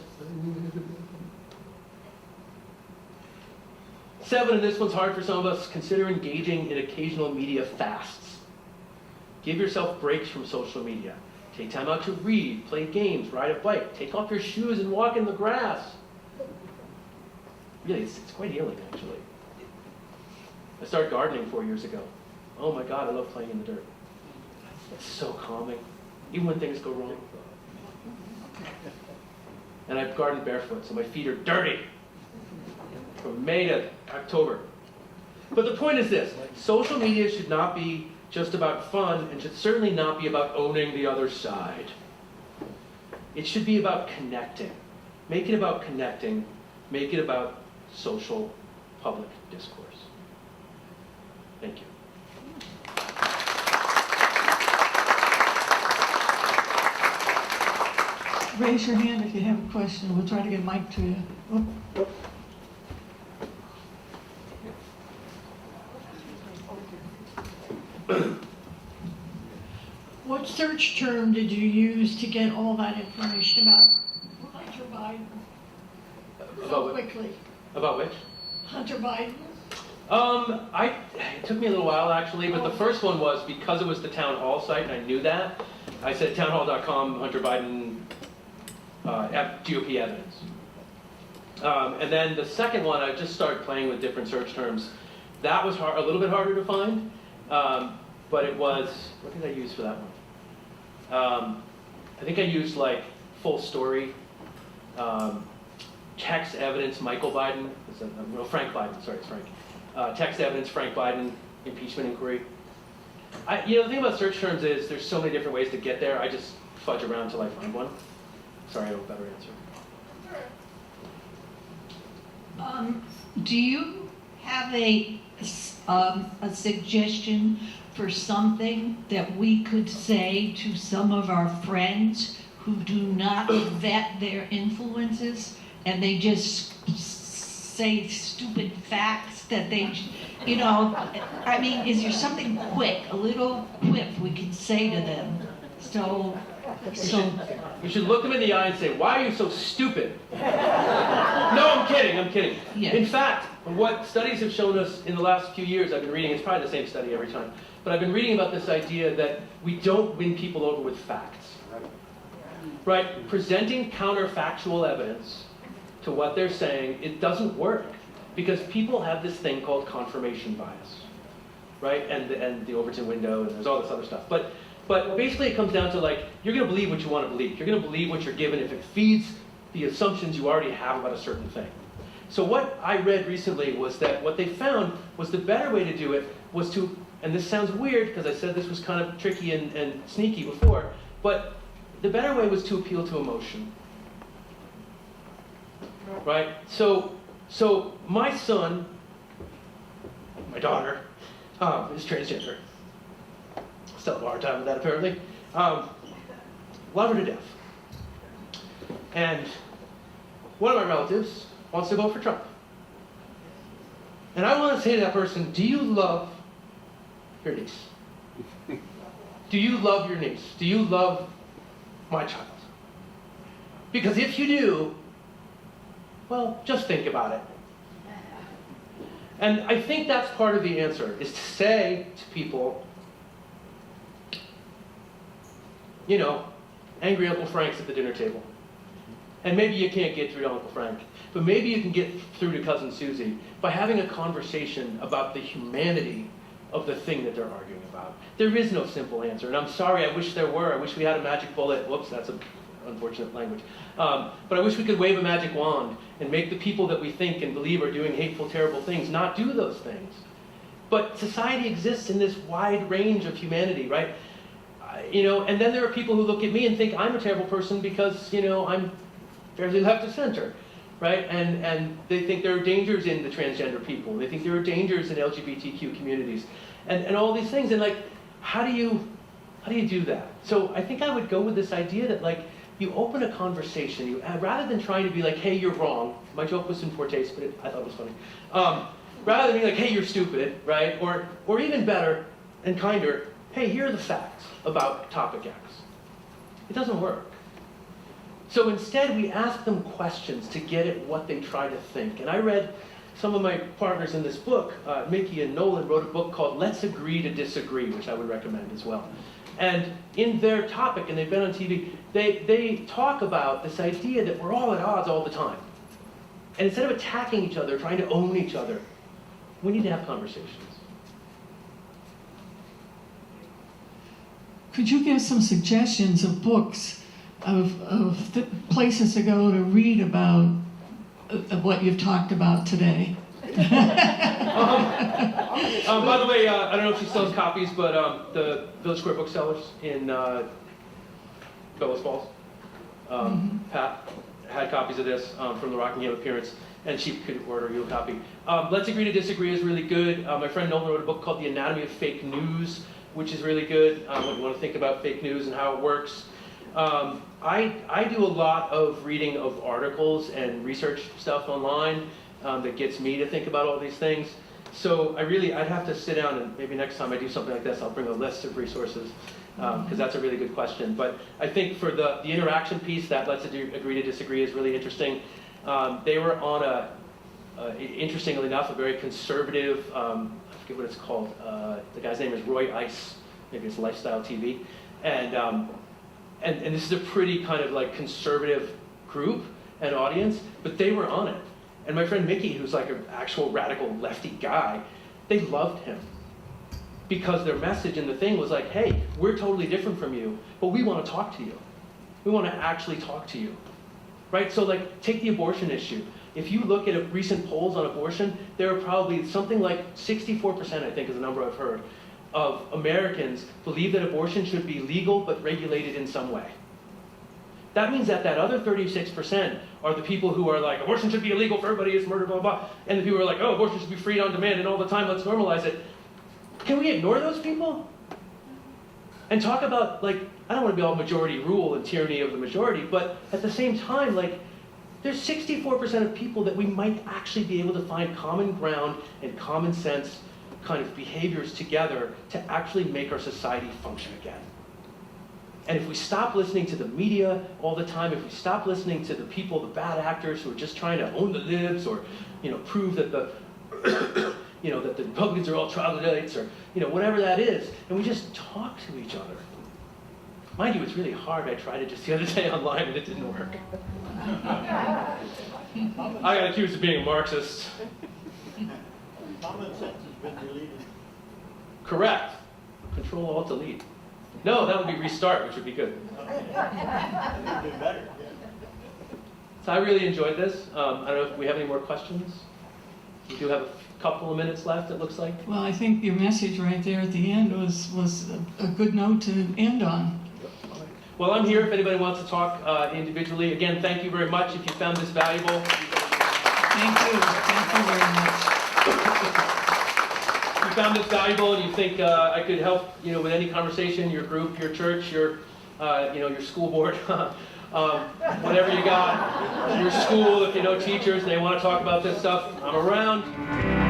7, and this one's hard for some of us, consider engaging in occasional media fasts. Give yourself breaks from social media. Take time out to read, play games, ride a bike, take off your shoes and walk in the grass. Really, it's quite healing, actually. I started gardening 4 years ago. Oh my God, I love playing in the dirt. It's so calming, even when things go wrong. And I've gardened barefoot, so my feet are dirty from May to October. But the point is this, social media should not be just about fun and should certainly not be about owning the other side. It should be about connecting. Make it about connecting. Make it about social public discourse. Thank you. Raise your hand if you have a question. We'll try to get a mic to you. Oop. What's search term did you use to get all that information about Hunter Biden? About So what? quickly. About which? Hunter Biden? It took me a little while actually, but the first one was because it was the town hall site and I knew that. I said townhall.com, Hunter Biden, GOP evidence. And then the second one, I just started playing with different search terms. That was a little bit harder to find, but it was, what did I use for that one? I think I used like full story, text evidence, Michael Biden, no, Frank Biden, sorry, it's Frank. Text evidence, Frank Biden, impeachment inquiry. The thing about search terms is there's so many different ways to get there. I just fudge around until I find one. Sorry, I have a better answer. Do you have a suggestion for something that we could say to some of our friends who do not vet their influences and they just say stupid facts that they, I mean, is there something quick, a little quip we can say to them? We should look them in the eye and say, why are you so stupid? No, I'm kidding. Yeah. In fact, what studies have shown us in the last few years, I've been reading, it's probably the same study every time, but I've been reading about this idea that we don't win people over with facts. Right? Presenting counterfactual evidence to what they're saying, it doesn't work. Because people have this thing called confirmation bias. Right? And the Overton window, and there's all this other stuff. But basically it comes down to like, you're going to believe what you want to believe. You're going to believe what you're given if it feeds the assumptions you already have about a certain thing. So what I read recently was that what they found was the better way to do it was to, and this sounds weird because I said this was kind of tricky and sneaky before, but the better way was to appeal to emotion. Right? So my son, my daughter, is transgender. Still have a hard time with that apparently. Love her to death. And one of my relatives wants to vote for Trump. And I want to say to that person, do you love your niece? Do you love your niece? Do you love my child? Because if you do, well, just think about it. And I think that's part of the answer, is to say to people, angry Uncle Frank's at the dinner table. And maybe you can't get through to Uncle Frank, but maybe you can get through to Cousin Susie by having a conversation about the humanity of the thing that they're arguing about. There is no simple answer, and I'm sorry, I wish there were. I wish we had a magic bullet. Whoops, that's an unfortunate language. But I wish we could wave a magic wand and make the people that we think and believe are doing hateful, terrible things not do those things. But society exists in this wide range of humanity, right? And then there are people who look at me and think I'm a terrible person because, I'm fairly left of center, right? And they think there are dangers in the transgender people. They think there are dangers in LGBTQ communities, and all these things. And how do you do that? So I think I would go with this idea that you open a conversation. Rather than trying to be like, hey, you're wrong. My joke was in poor taste, but I thought it was funny. Rather than being like, hey, you're stupid, right? Or even better and kinder, hey, here are the facts about topic X. It doesn't work. So instead, we ask them questions to get at what they try to think. And I read some of my partners in this book, Mickey and Nolan, wrote a book called Let's Agree to Disagree, which I would recommend as well. And in their topic, and they've been on TV, they talk about this idea that we're all at odds all the time. And instead of attacking each other, trying to own each other, we need to have conversations. Could you give some suggestions of books, of places to go to read about what you've talked about today? By the way, I don't know if she sells copies, but the Village Square Booksellers in Bellows Falls, Pat had copies of this from the Rockingham appearance, and she could order you a copy. Let's Agree to Disagree is really good. My friend Nolan wrote a book called The Anatomy of Fake News, which is really good when you want to think about fake news and how it works. I do a lot of reading of articles and research stuff online that gets me to think about all these things. So I'd have to sit down, and maybe next time I do something like this, I'll bring a list of resources. because that's a really good question. But I think for the interaction piece, that let's agree to disagree is really interesting. They were on interestingly enough, a very conservative, I forget what it's called, the guy's name is Roy Ice, maybe it's Lifestyle TV, and this is a pretty kind of like conservative group and audience, but they were on it. And my friend Mickey, who's like an actual radical lefty guy, they loved him. Because their message in the thing was like, hey, we're totally different from you, but we want to talk to you. We want to actually talk to you. Right? So like, take the abortion issue. If you look at recent polls on abortion, there are probably something like 64%, I think is the number I've heard, of Americans believe that abortion should be legal but regulated in some way. That means that other 36% are the people who are like, abortion should be illegal for everybody, it's murder, blah, blah. And the people who are like, oh, abortion should be free on demand and all the time, let's normalize it. Can we ignore those people? And talk about, like, I don't want to be all majority rule and tyranny of the majority, but at the same time, like, there's 64% of people that we might actually be able to find common ground and common sense kind of behaviors together to actually make our society function again. And if we stop listening to the media all the time, if we stop listening to the people, the bad actors who are just trying to own the libs or, prove that the, that the Republicans are all troglodytes or, whatever that is, and we just talk to each other. Mind you, it's really hard. I tried it just the other day online and it didn't work. I got accused of being a Marxist. Common sense has been deleted. Correct. Control-Alt-Delete. No, that would be restart, which would be good. So I really enjoyed this. I don't know if we have any more questions. We do have a couple of minutes left, it looks like. Well, I think your message right there at the end was a good note to end on. Well, I'm here if anybody wants to talk individually. Again, thank you very much if you found this valuable. Thank you. Thank you very much. If you found this valuable and you think I could help, with any conversation, your group, your church, your school board, whatever you got, your school, if you know teachers and they want to talk about this stuff, I'm around.